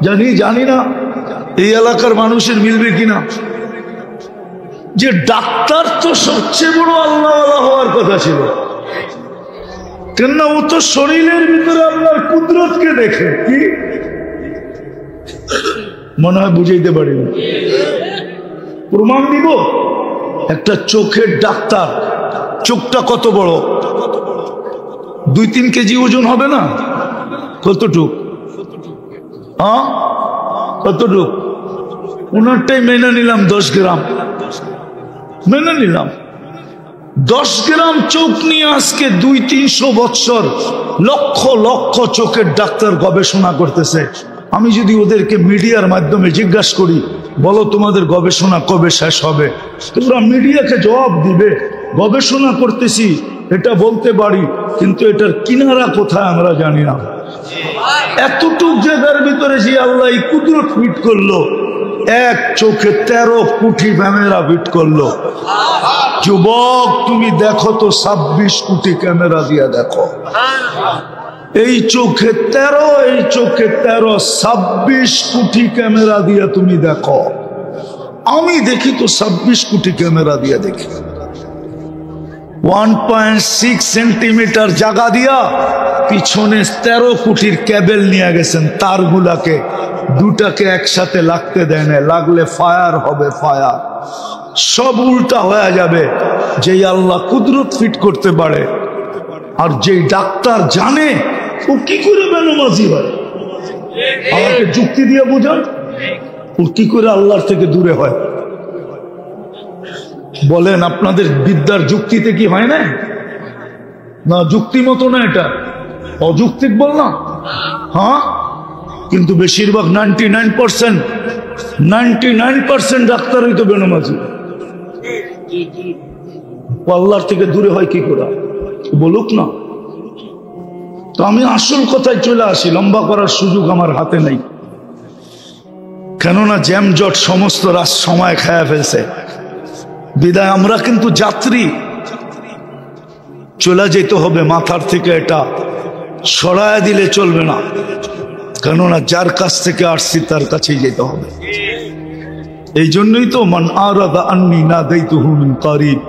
জানি না এই এলাকার মানুষের মিলবে কিনা। যে ডাক্তার তো সবচেয়ে বড় আল্লাহওয়ালা হওয়ার কথা ছিল, কেননা ও তো শরীরের ভিতরে আল্লাহর কুদরতকে দেখে। কি মনে হয় বুঝাইতে পারি না? প্রমাণ দিব। একটা চোখের ডাক্তার, চোখটা কত বড়, 2-3 কেজি ওজন হবে না? কতটুক? হ্যাঁ, কতটুক? ওনারটাই মেনে নিলাম 10 গ্রাম, মেনে নিলাম 10 গ্রাম চোখ নিয়ে আজকে 200-300 বৎসর লক্ষ লক্ষ চোখের ডাক্তার গবেষণা করতেছে। আমি যদি ওদেরকে মিডিয়ার মাধ্যমে জিজ্ঞাসা করি, বলো তোমাদের গবেষণা কবে শেষ হবে, তোমরা মিডিয়াকে জবাব দিবে গবেষণা করতেছি এটা বলতে পারি, কিন্তু এটার কিনারা কোথায় আমরা জানি না। এতটুক জায়গার ভিতরে যে আল্লাহ কুদরত ফিট করলো, এক চোখে 13 কোটি ক্যামেরা ফিট করলো। যুবক তুমি দেখো তো 26 কোটি ক্যামেরা দিয়া দেখো। এই চোখে 13, এই চোখে 13, 26 কোটি ক্যামেরা দিয়া তুমি দেখো। আমি দেখি তো 26 কোটি ক্যামেরা দিয়া দেখি। 1.6 সেন্টিমিটার জায়গা দিয়া পিছনে 13 কোটির কেবল নিয়ে গেছেন, তারগুলাকে দুটাকে একসাথে লাগতে দেয় না, লাগলে ফায়ার হবে, ফায়ার সব উল্টা হয়ে যাবে। যেই আল্লাহ কুদরত ফিট করতে পারে আর যেই ডাক্তার জানে ও কি করে বেনামাজি হয়, আমাকে যুক্তি দিয়ে বোঝান ও কি করে আল্লাহর থেকে দূরে হয়। বলেন আপনাদের বিদ্যার যুক্তিতে কি হয় না? না যুক্তি মতো না, এটা অযৌক্তিক বললাম। হ্যাঁ, কিন্তু বেশিরভাগ 99% ডাক্তারই তো বেনামাজি। আল্লাহর থেকে দূরে হয় কি করে বলুক না। তো আমি আসল কথায় চলে আসি, লম্বা করার সুযোগ আমার হাতে নেই, কেননা জ্যাম জট সমস্ত সময় খায়া ফেলছে। বিদায় আমরা কিন্তু যাত্রী, চলে যেতে হবে। মাথার থেকে এটা সরায়া দিলে চলবে না, কেননা যার কাছ থেকে আসছি তার কাছেই যেতে হবে। এই জন্যই তো মান আরাদা আন্নি নাদাইতুহু মিন কারিব,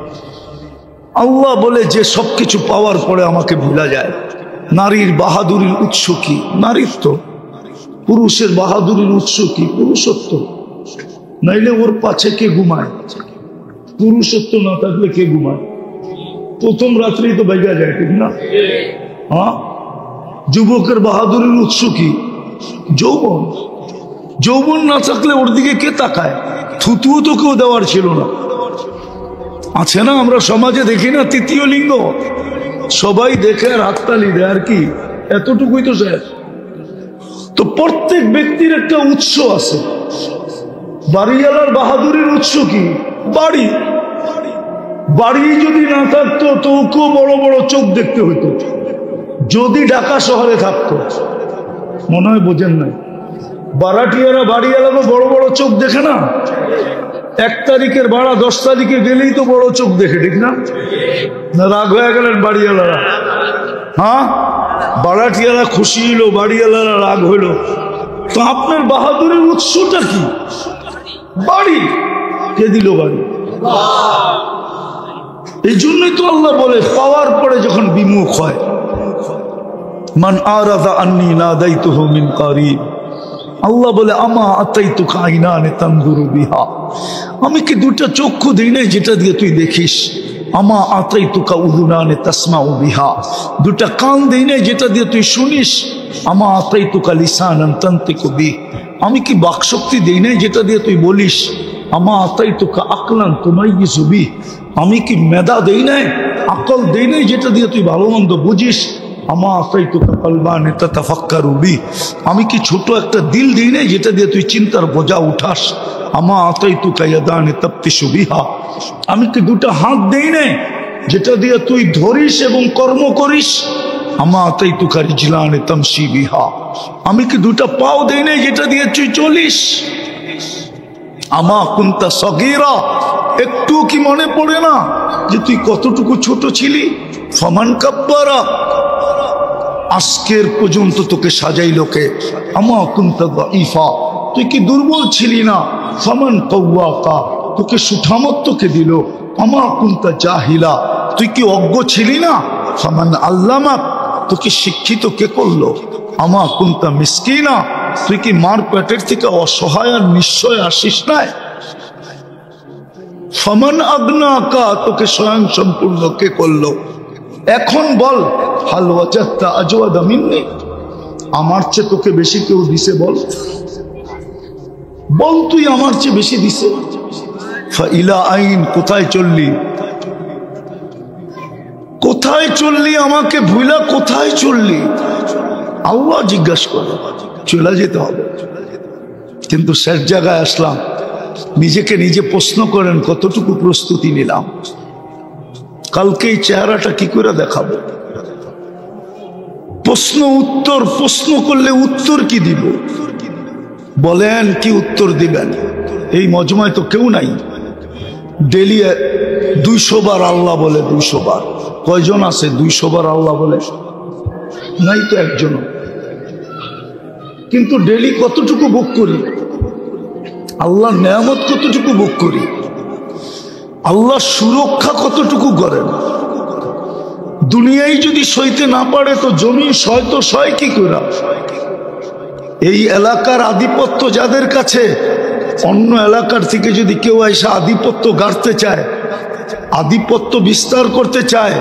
আল্লাহ বলে যে সবকিছু পাওয়ার পরে আমাকে ভুলা যায়। নারীর বাহাদুরির উৎস কি? নারীত্ব। পুরুষের বাহাদুরির উৎস কি? পুরুষত্ব। নাইলে ওর পাছে কে ঘুমায়? পুরুষত্ব না থাকলে কে ঘুমায়? প্রথম রাত্রেই তো বেগা যায়, ঠিক না? হ্যাঁ, যুবকের বাহাদুরির উৎস কি? যৌবন। যৌবন না থাকলে ওর দিকে কে তাকায়? থুতুও তো কেউ দেওয়ার ছিল না। আছে না, আমরা সমাজে দেখি না তৃতীয় লিঙ্গ, সবাই দেখে আর হাততালি দেয়, আর কি এতটুকুই তো স্যার। তো প্রত্যেক ব্যক্তির একটা উৎস আছে। বাড়িওয়ালার বাহাদুরির উৎস কি? বাড়ি। বাড়ি যদি না থাকতো তো ওকেও বড় বড় চোখ দেখতে হইতো। যদি ঢাকা শহরে থাকতো, মনে হয় বোঝেন নাই, বারাটিয়ারা বাড়িওয়ালাকে বড় বড় চোখ দেখে না। 1 তারিখের ভাড়া 10 তারিখে গেলেই তো বড় চোখ দেখে, ঠিক না? না রাগ হয়ে গেলেন বাড়িওয়ালারা? হ্যাঁ, বারাটিয়ারা খুশি হইল, বাড়িওয়ালারা রাগ হইল। তো আপনার বাহাদুরের উৎসটা কি? বাড়ি। কে দিল বাড়ি? এই জন্যই তো আল্লাহ বলে পাওয়ার পরে যখন বিমুখ হয়, মান আরাদা আন্নি নাদাইতুহু মিন কারিব, আল্লাহ বলে আমা আতাইতুকা আইনানে তানজুরু বিহা, আমি কি দুটা চক্ষু দেই নাই যেটা দিয়ে তুই দেখিস? আমা আতাইতুকা উযুনানে তাসমাউ বিহা, দুটা কান দেই নাই যেটা দিয়ে তুই শুনিস? আমা আতাইতুকা লিসানান তানতিকু বিহি, আমি কি বাকশক্তি দেই নাই যেটা দিয়ে তুই বলিস? আমা আতাইতুকা আকলান তুমাইয়িজু বিহি, আমি কি মেধা দেই নাই, আকল দেই নাই যেটা দিয়ে তুই ভালো মন্দ বুঝিস? আমা আতাইতুকা কলবান তাতাফাক্কারু বিহি, আমি কি ছোট একটা দিল দেই নাই যেটা দিয়ে তুই চিন্তার বোঝা উঠাস? আমা আতাইতুকা ইয়াদান তাবতিশু বিহা, আমি কি দুটা হাত দেই নাই যেটা দিয়ে তুই ধরিস এবং কর্ম করিস? আমা আতাইতুকা রিজলান তামশি বিহা, আমি কি দুটা পাও দেই নাই যেটা দিয়ে তুই চলিস? আমা কুনতা সগীরা, একটু কি মনে পড়ে না যে তুই কতটুকু ছোট ছিলি? ফামান কাব্বারা, আজকের পর্যন্ত তোকে সাজাইলো কে? আমা কুনতা দাঈফা, তুই কি দুর্বল ছিলি না? ফামান কাওয়াকা, তোকে সুঠামত্ব কে দিল? আমা কুনতা জাহিলা, তুই কি অজ্ঞ ছিলি না? ফামান আল্লামাক, তোকে শিক্ষিত কে করলো? আমা কুনতা মিসকিনা, তুই কি মার পেটের থেকে অসহায় আর নিশ্চয় আসিস নাই? ফামান আগনাকা, তোকে স্বয়ং সম্পূর্ণ কে করলো? এখন বল, হাল ওয়াজাদতা আজওয়াদা মিন্নি, আমার চেয়ে তোকে বেশি কেউ দিছে? বল বল, তুই আমার চেয়ে বেশি দিছে? ফাইলা আইন, কোথায় চললি? কোথায় চললি? আমাকে ভুলা কোথায় চললি? আল্লাহ জিজ্ঞাসা করে, চলে যেতে হবে। কিন্তু শেষ জায়গায় আসলাম, নিজেকে নিজে প্রশ্ন করেন কতটুকু প্রস্তুতি নিলাম? কালকে এই চেহারাটা কি করে দেখাবো? প্রশ্ন উত্তর, প্রশ্ন করলে উত্তর কি দিব? বলেন কি উত্তর দিবেন? এই মজমায় তো কেউ নাই। ডেলি 200 বার আল্লাহ বলে, 200 বার। কয়জন আছে 200 বার আল্লাহ বলে? নাই তো একজন। কিন্তু ডেলি কতটুকু ভোগ করি? আল্লাহর নেয়ামত কতটুকু ভোগ করি? আল্লাহর সুরক্ষা কতটুকু করেন? দুনিয়ায় যদি সইতে না পারে তো জমি সয় তো সয় কি করে? এই এলাকার আধিপত্য যাদের কাছে, অন্য এলাকার থেকে যদি কেউ এসে আধিপত্য গাড়তে চায়, আধিপত্য বিস্তার করতে চায়,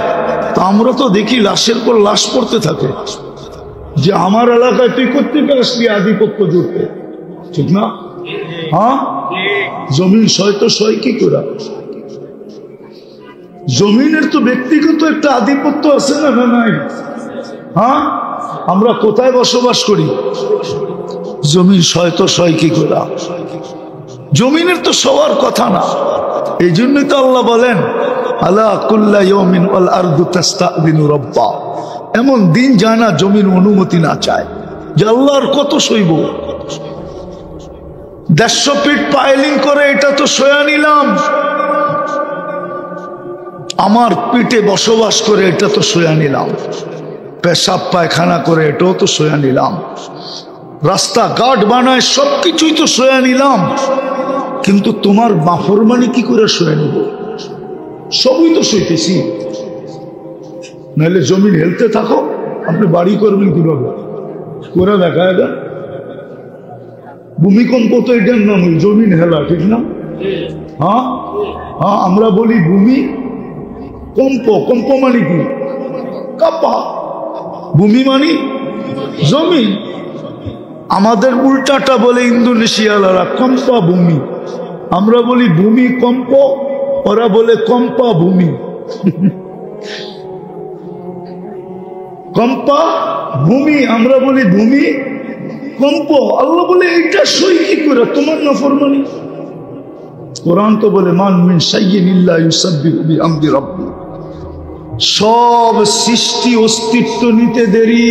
তা আমরা তো দেখি লাশের পর লাশ পড়তে থাকে যে আমার এলাকায় তুই করতে আসলি আধিপত্য জুড়তে, ঠিক না? হ্যাঁ, জমিন সয় তো সয় কি করে? জমিনের তো ব্যক্তিগত একটা আধিপত্য আছে না? নাই? হ্যাঁ, আমরা কোথায় বসবাস করি? জমিন সয় তো সয় কি করে? জমিনের তো সবার কথা না। এই জন্যই তো আল্লাহ বলেন আলা কুল্লা ইয়াউমিন ওয়াল আরদু তাস্তাযিনু রাব্বা। এমন দিন যায় না জমিন অনুমতি না চায় যে আল্লাহর কত সইব। 150 ফিট পাইলিং করে এটা তো সয়া নিলাম, আমার পিঠে বসবাস করে এটা তো সয়া নিলাম, পেশাব পায়খানা করে এটাও তো সয়া নিলাম, রাস্তা ঘাট বানায় সবকিছুই তো সয়া নিলাম, কিন্তু তোমার নাফরমানি কি করে সয়া নিব? সবই তো সইতেছি। নাহলে জমিন হেলতে থাকো, আপনি বাড়ি করবেন কিভাবে? করে দেখা যায় ভূমিকম্প তো এটার নাম জমিন হেলা, ঠিক না? হ্যাঁ হ্যাঁ, আমরা বলি ভূমি কম্প। কম্প মানে কি? কাপা। ভূমি মানে জমি। আমাদের উল্টাটা বলে ইন্দোনেশিয়ালারা কম্পা ভূমি, আমরা বলি ভূমি কম্প, ওরা বলে কম্পা ভূমি। কম্পা ভূমি, আমরা বলি ভূমি কম্প। আল্লাহ বলে এটা সই কি করে? তোমার নাফরমানি। কোরআন তো বলে মান মিন শাইইন ইল্লা ইউসাব্বিহু বিহামদি রাব্বি। সব সৃষ্টি অস্তিত্ব নিতে দেরি,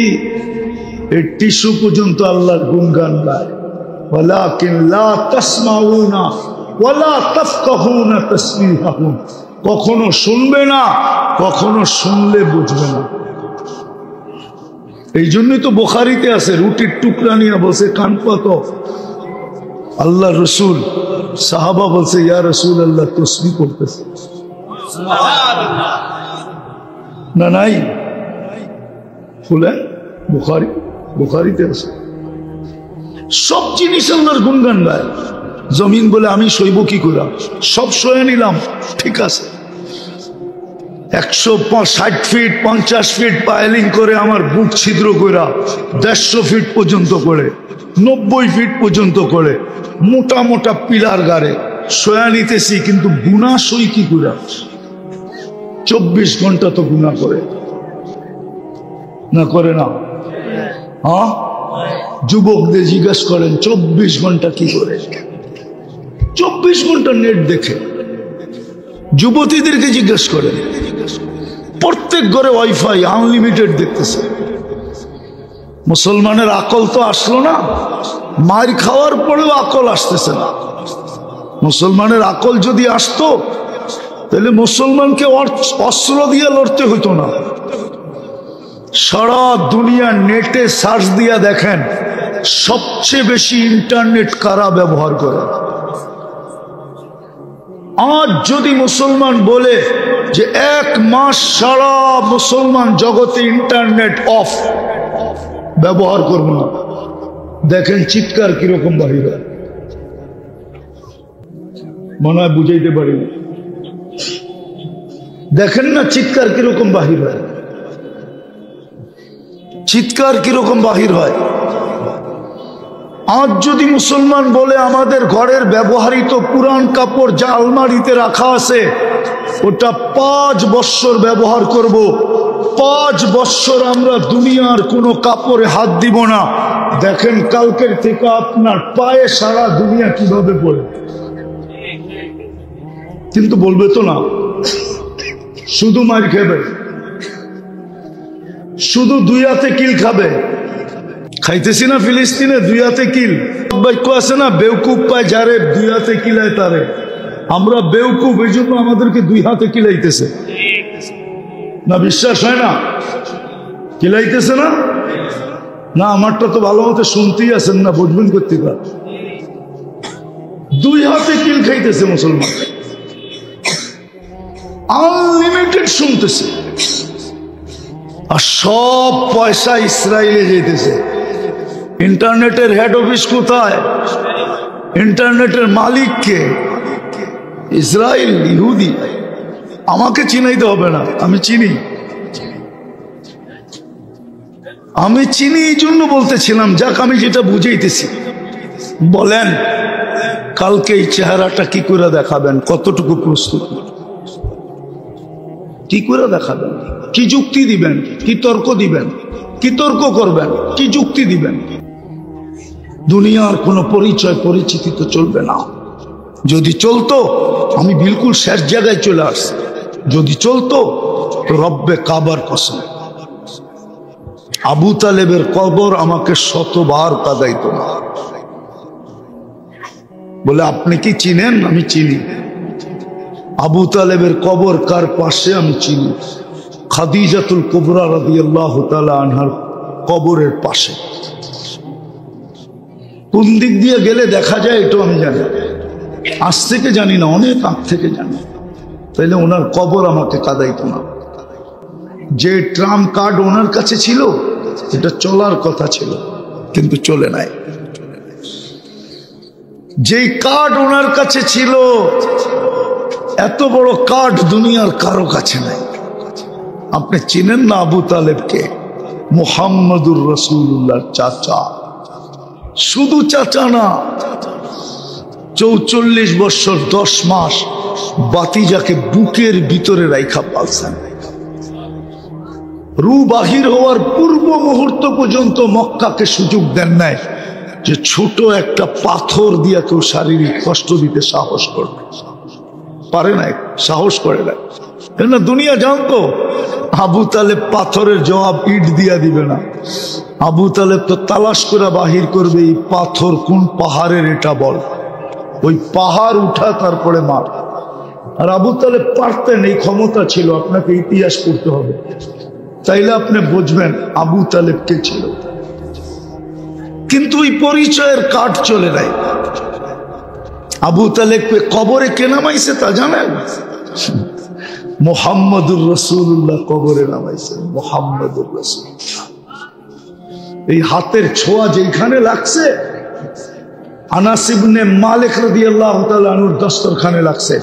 এই টিস্যু পর্যন্ত আল্লাহর গুণগান গায়। ওয়ালাকিন লা তাসমাউনা ওয়ালা তাফকাহুনা তাসবিহাহুম। কখনো শুনবে না, কখনো শুনলে বুঝবে না। এই জন্যই তো বুখারীতে আছে, রুটির টুকরা নিয়ে বলছে কান পাতো। আল্লাহ রসুল সাহাবা বলছে ইয়া রাসূলুল্লাহ তাসবিহ করতেছে। সুবহানাল্লাহ। না নাই বলে বুখারীতে আছে। সব জিনিস আল্লাহর গুণগান গায়। জমিন বলে আমি সইব কি করে? সব সয়ে নিলাম, ঠিক আছে। 160 ফিট 50 ফিট পাইলিং করে আমার বুক ছিদ্র কইরা 150 ফিট পর্যন্ত করে, 90 ফিট পর্যন্ত করে মোটা মোটা পিলার গাড়ে সয়া নিতেছি, কিন্তু গুনাহ সই কি করে? 24 ঘন্টা তো গুনাহ করে না? করে না? হ্যাঁ, যুবকদের জিজ্ঞেস করেন 24 ঘন্টা কি করে? 24 ঘন্টা নেট দেখে। যুবতীদেরকে জিজ্ঞেস করেন, প্রত্যেক ঘরে ওয়াইফাই আনলিমিটেড দেখতেছে। মুসলমানের আকল তো আসলো না, মার খাওয়ার পরেও আকল আসতেছে না। মুসলমানের আকল যদি আসতো তাহলে মুসলমানকে অস্ত্র দিয়ে লড়তে হইতো না। সারা দুনিয়া নেটে সার্চ দিয়া দেখেন সবচেয়ে বেশি ইন্টারনেট কারা ব্যবহার করে। আজ যদি মুসলমান বলে যে 1 মাস সারা মুসলমান জগতে ইন্টারনেট অফ, ব্যবহার করব না, দেখেন চিৎকার কিরকম বাহির হয়। মনে হয় বুঝাইতে পারি না। দেখেন না চিৎকার কিরকম বাহির হয়, চিৎকার কিরকম বাহির হয়। আজ যদি মুসলমান বলে আমাদের ঘরের ব্যবহৃত পুরান কাপড় যা আলমারিতে রাখা আছে ওটা 5 বৎসর ব্যবহার করব, 5 বৎসর আমরা দুনিয়ার কোনো কাপড়ে হাত দিব না, দেখেন কালকের থেকে আপনার পায়ে সারা দুনিয়া কিভাবে পড়ে। কিন্তু বলবে তো না, শুধু মার খাবে, শুধু দুই হাতে কিল খাবে। খাইতেছি না ফিলিস্তিনে দুই হাতে কিল, বাক্য আছে না, বেউকুফ পায় যারে দুই হাতে কিলায় তারে। আমরা বেউকুফ, এই জন্য আমাদেরকে দুই হাতে কিলাইতেছে না। বিশ্বাস হয় না? কিলাইতেছে না? না, আমারটা তো ভালো মতো শুনতেই আছেন না, বুঝবেন করতে পার। দুই হাতে কিল খাইতেছে মুসলমান, আনলিমিটেড শুনতেছে, আর সব পয়সা ইসরায়েলে যেতেছে। ইন্টারনেটের হেড অফিস কোথায়? ইন্টারনেটের মালিক কে? ইসরায়েল, ইহুদি। আমাকে চিনাইতে হবে না, আমি চিনি। আমি চিনি, এই জন্য বলতেছিলাম। যাক, আমি যেটা বুঝাইতেছি, বলেন কালকে এই চেহারাটা কি করে দেখাবেন? কতটুকু প্রস্তুত? কি করে দেখাবেন? কি যুক্তি দিবেন? কি তর্ক দিবেন? কি তর্ক করবেন? কি যুক্তি দিবেন? দুনিয়ার কোনো পরিচয় পরিচিতি তো চলবে না। যদি চলতো, আমি বিলকুল শেষ জায়গায় চলে আসছি। যদি চলতো তো রব্বে কাবার কসম, আবু তালেবের কবর আমাকে শতবার কাঁদাইতো না। বলে আপনি কি চিনেন? আমি চিনি। আবু তালেবের কবর কার পাশে? আমি চিনি। খাদিজাতুল কুবরা রাদিয়াল্লাহু তাআলা আনহার কবরের পাশে। কোন দিক দিয়ে গেলে দেখা যায় এটাও আমি জানি। আজ থেকে জানি না, অনেক আগ থেকে জানি। তাইলে ওনার কবর আমাকে কাঁদাইতো না। যে ট্রাম কার্ড ওনার কাছে ছিল, এটা চলার কথা ছিল, কিন্তু চলে নাই। যেই কার্ড ওনার কাছে ছিল, এত বড় কার্ড দুনিয়ার কারো কাছে নাই। আপনি চিনেন না আবু তালেবকে? মুহাম্মদুর রাসূলুল্লাহর চাচা। শুধু চাচা না, 44 বছর 10 মাস বাতিজাকে বুকের ভিতরে রাইখা পালছেন। রু বাহির হওয়ার পূর্ব মুহূর্ত পর্যন্ত মক্কাকে সুযোগ দেন নাই যে ছোট একটা পাথর দিয়া কেউ শারীরিক কষ্ট দিতে সাহস করবে। পারে নাই, সাহস করে নাই। কেন? দুনিয়া জানতো আবু তালেব পাথরের জবাব ইট দিয়া দিবে না। আবু তালেব তো তালাশ করে বাহির করবে, এই পাথর কোন পাহাড়ের, এটা বল। ওই পাহাড় উঠা, তারপরে মার। আর আবু তালেব পারতেন, এই ক্ষমতা ছিল। আপনাকে ইতিহাস পড়তে হবে, তাইলে আপনি বুঝবেন আবু তালেব কে ছিল। কিন্তু ওই পরিচয়ের কাঠ চলে নাই। আবু তালেবকে কবরে কে নামাইছে তা জানেন? মুহাম্মদুর রাসূলুল্লাহ কবরে নামাইছে। মুহাম্মদুর রাসূলুল্লাহ। এই হাতের ছোঁয়া যেখানে লাগছে, আনাস ইবনে মালিক রাদিয়াল্লাহু তাআলা আনহুর দস্তরখানে লাগছে।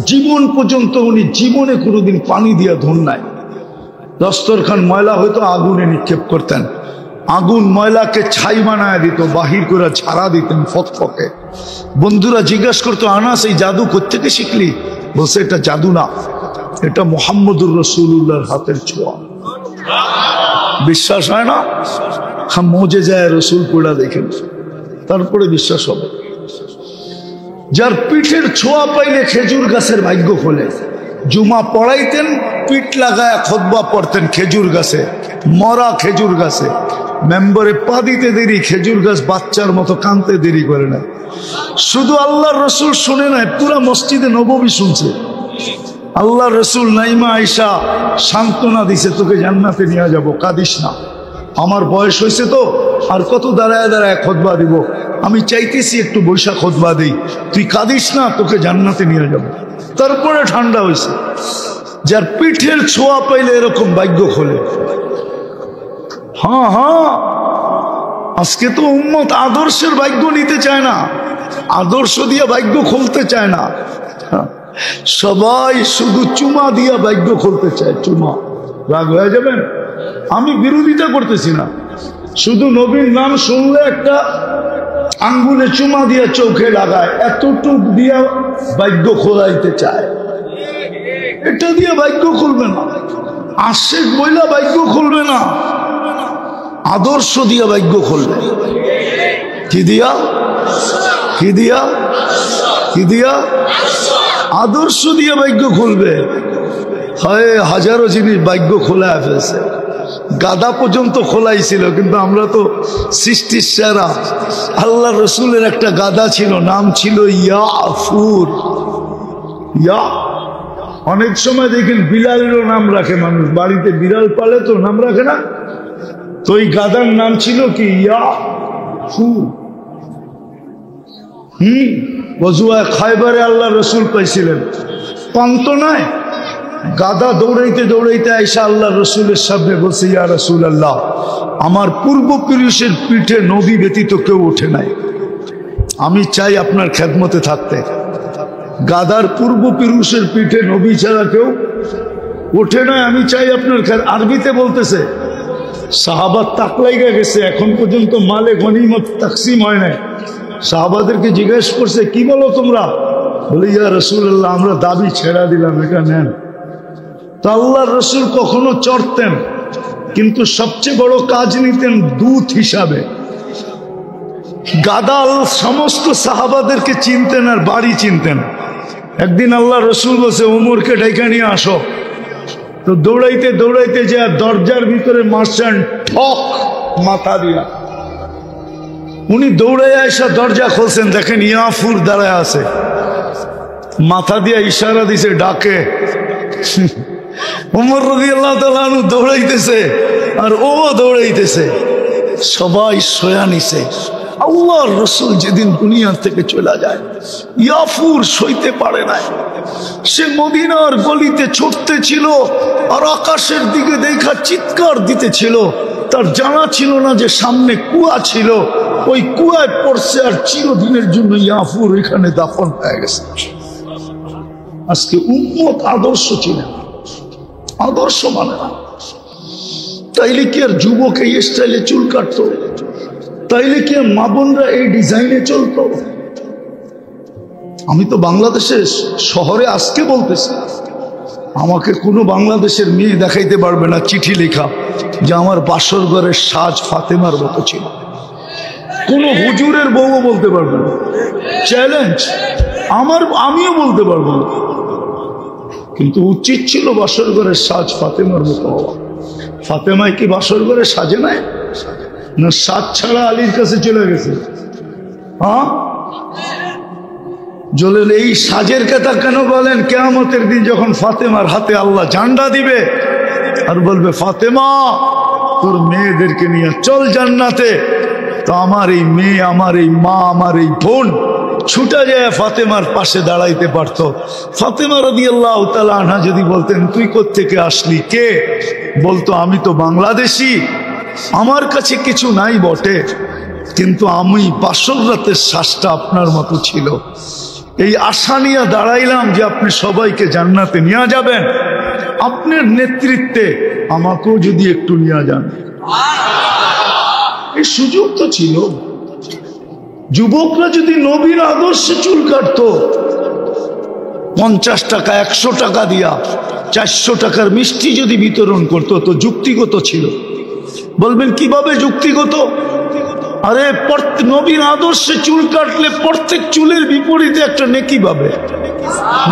জীবন পর্যন্ত উনি জীবনে কোনোদিন পানি দিয়া ধুন নাই। দস্তরখান ময়লা হয়তো আগুনে নিক্ষেপ করতেন, আগুন ময়লাকে ছাই বানায় দিত, বাহির করে ঝাড়া দিতেন ফকফকে। বন্ধুরা জিজ্ঞাসা করতো, আনাস এই জাদু কোত্থেকে শিখলি? বলছে এটা জাদু না, এটা মুহাম্মদুর রাসূলুল্লাহর হাতের ছোঁয়া। বিশ্বাস হয় না? মজে যায় রসুল পোড়া দেখেন, তারপরে বিশ্বাস হবে। যার পিঠের ছোঁয়া পাইলে খেজুর গাছের ভাগ্য খোলে। জুমা পড়াইতেন, পিঠ লাগায় খুতবা পড়তেন খেজুর গাছে, মরা খেজুর গাছে। মেম্বারে পা দিতে দেরি, খেজুর গাছ বাচ্চার মতো কাঁদতে দেরি করে না। শুধু আল্লাহর রসুল শুনে নাই, পুরা মসজিদে নববী শুনছে। আল্লাহ রসুল নাইমা আয়েশা সান্ত্বনা দিছে, তোকে জান্নাতে নিয়ে যাব, কাঁদিস না। আমার বয়স হয়েছে তো, আর কত দাঁড়ায় দাঁড়ায় খুতবা দিব, আমি চাইতেছি একটু বৈশা খুতবা দিই, তুই কাঁদিস না, তোকে জান্নাতে নিয়ে যাব। তারপরে ঠান্ডা হয়েছে। যার পিঠের ছোঁয়া পাইলে এরকম ভাগ্য খোলে। হ্যাঁ হ্যাঁ, আজকে তো উম্মত আদর্শের ভাগ্য নিতে চায় না, আদর্শ দিয়া ভাগ্য খুলতে চায় না। সবাই শুধু চুমা দিয়া ভাগ্য খুলতে চায়। চুমা, রাগ হয়ে যাবেন? আমি বিরোধিতা করতেছি না, শুধু নবীর নাম শুনলে একটা আঙ্গুলে চুমা দিয়া চোখে লাগায়, এতটুক দিয়া ভাগ্য খোলাইতে চায়। এটা দিয়ে ভাগ্য খুলবে না। আশেক বইলা ভাগ্য খুলবে না, আদর্শ দিয়া ভাগ্য খুলবে। কি দিয়া? কি দিয়া? কি দিয়া? আদর্শ দিয়ে ভাগ্য খুলবে। হয় হাজারো জিনিস ভাগ্য খোলা ফেলছে, গাদা পর্যন্ত খোলাই ছিল, কিন্তু আমরা তো সৃষ্টির সেরা। আল্লাহ রসুলের একটা গাদা ছিল, নাম ছিল ইয়াফুর। ইয়া অনেক সময় দেখেন বিলালেরও নাম রাখে মানুষ, বাড়িতে বিড়াল পালে তো নাম রাখে না, তো ওই গাদার নাম ছিল কি ইয়াফুর। গজওয়া খায়বারে আল্লাহ রসুল পাইছিলেন, পান্ত নয়, গাদা দৌড়াইতে দৌড়াইতে আয়েশা আল্লাহ রসুলের সামনে বলছে, ইয়া রাসূল আল্লাহ, আমার পূর্বপুরুষের পিঠে নবী ব্যতীত কেউ ওঠে নাই, আমি চাই আপনার খেদমতে থাকতে। গাদার পূর্বপুরুষের পিঠে নবী ছাড়া কেউ ওঠে নাই, আমি চাই আপনার আরবিতে বলতেছে। সাহাবা তাকলাইগা গেছে, এখন পর্যন্ত মালে গনিমত তাকসিম হয় নাই। সাহাবাদেরকে জিজ্ঞেস করছে, কি বলো তোমরা? বলে, ইয়া রাসূলুল্লাহ, আমরা দাবি ছেড়া দিলাম, এটা নেন। তো আল্লাহর রসুল কখনো চড়তেন, কিন্তু সবচেয়ে বড় কাজ নিতেন দূত হিসাবে। গাদাল সমস্ত সাহাবাদেরকে চিনতেন আর বাড়ি চিনতেন। একদিন আল্লাহ রসুল বলছে, ওমরকে ডেকে নিয়ে আসো। তো দৌড়াইতে দৌড়াইতে যে দরজার ভিতরে মারছেন ঠক মাথা দিয়া। উনি দৌড়াই এসে দরজা খুলছেন, দেখেন ইয়াফুর দাঁড়ায় আছে, মাথা দিয়া ইশারা দিছে ডাকে। ওমর রাদিয়াল্লাহু তাআলা আনহু দৌড়াইতেছে আর ও দৌড়াইতেছে, সবাই শোয়া নিছে। আল্লাহর রসুল যেদিন দুনিয়া থেকে চলে যায়, ইয়াফুর সইতে পারে নাই। সে মদিনার গলিতে ছুটতে ছিল আর আকাশের দিকে দেখা চিৎকার দিতেছিল। তার জানা ছিল না যে সামনে কুয়া ছিল, ওই কুয়ায় পড়ছে আর চিরদিনের জন্য ইয়াফুর এখানে দাফন হয়ে গেছে। আজকে উম্মত আদর্শ ছিল, আদর্শ মানে না। তাইলে কি আর যুবক এই স্টাইলে চুল কাটতো? তাইলে কি আর মা বোনরা এই ডিজাইনে চলতো? আমি তো বাংলাদেশের শহরে আজকে বলতেছি, আমাকে কোনো বাংলাদেশের মেয়ে দেখাইতে পারবে না চিঠি লেখা যে আমার বাসর ঘরের সাজ ফাতেমার মতো ছিল। কোন হুজুরের বউও বলতে পারবে না, চ্যালেঞ্জ। আমিও বলতে পারবো না, কিন্তু উচিত ছিল বাসর ঘরের সাজ ফাতেমার মতো হওয়া। ফাতেমায় কি বাসর ঘরে সাজে নাই? না সাজ ছাড়া আলীর কাছে চলে গেছে? হ্যাঁ, জলের এই সাজের কথা কেন বলেন? কিয়ামতের দিন যখন ফাতেমার হাতে আল্লাহ ঝান্ডা দিবে আর বলবে, ফাতেমা তোর মেয়েদেরকে নিয়ে চল জান্নাতে, তো আমার এই মেয়ে, আমার এই মা, আমার এই বোন ছুটা যায় ফাতেমার পাশে দাঁড়াইতে পারতো। ফাতেমা রাদিয়াল্লাহু তাআলা আনহা যদি বলতেন, তুই কোত্থেকে আসলি, কে? বলতো, আমি তো বাংলাদেশি, আমার কাছে কিছু নাই বটে, কিন্তু আমি বাসর রাতের শ্বাসটা আপনার মতো ছিল। এই আশা নিয়ে দাঁড়াইলাম যে আপনি সবাইকে জান্নাতে নিয়ে যাবেন, আপনার নেতৃত্বে আমাকেও যদি একটু নিয়ে যান। এই সুযোগ তো ছিল। যুবকরা যদি নবীর আদর্শে চুল কাটতো, 50 টাকা 100 টাকা দিয়া 400 টাকার মিষ্টি যদি বিতরণ করতো, তো যুক্তিগত ছিল। বলবেন কিভাবে যুক্তিগত? আরে নবীর আদর্শে চুল কাটলে প্রত্যেক চুলের বিপরীতে একটা নেকি পাবে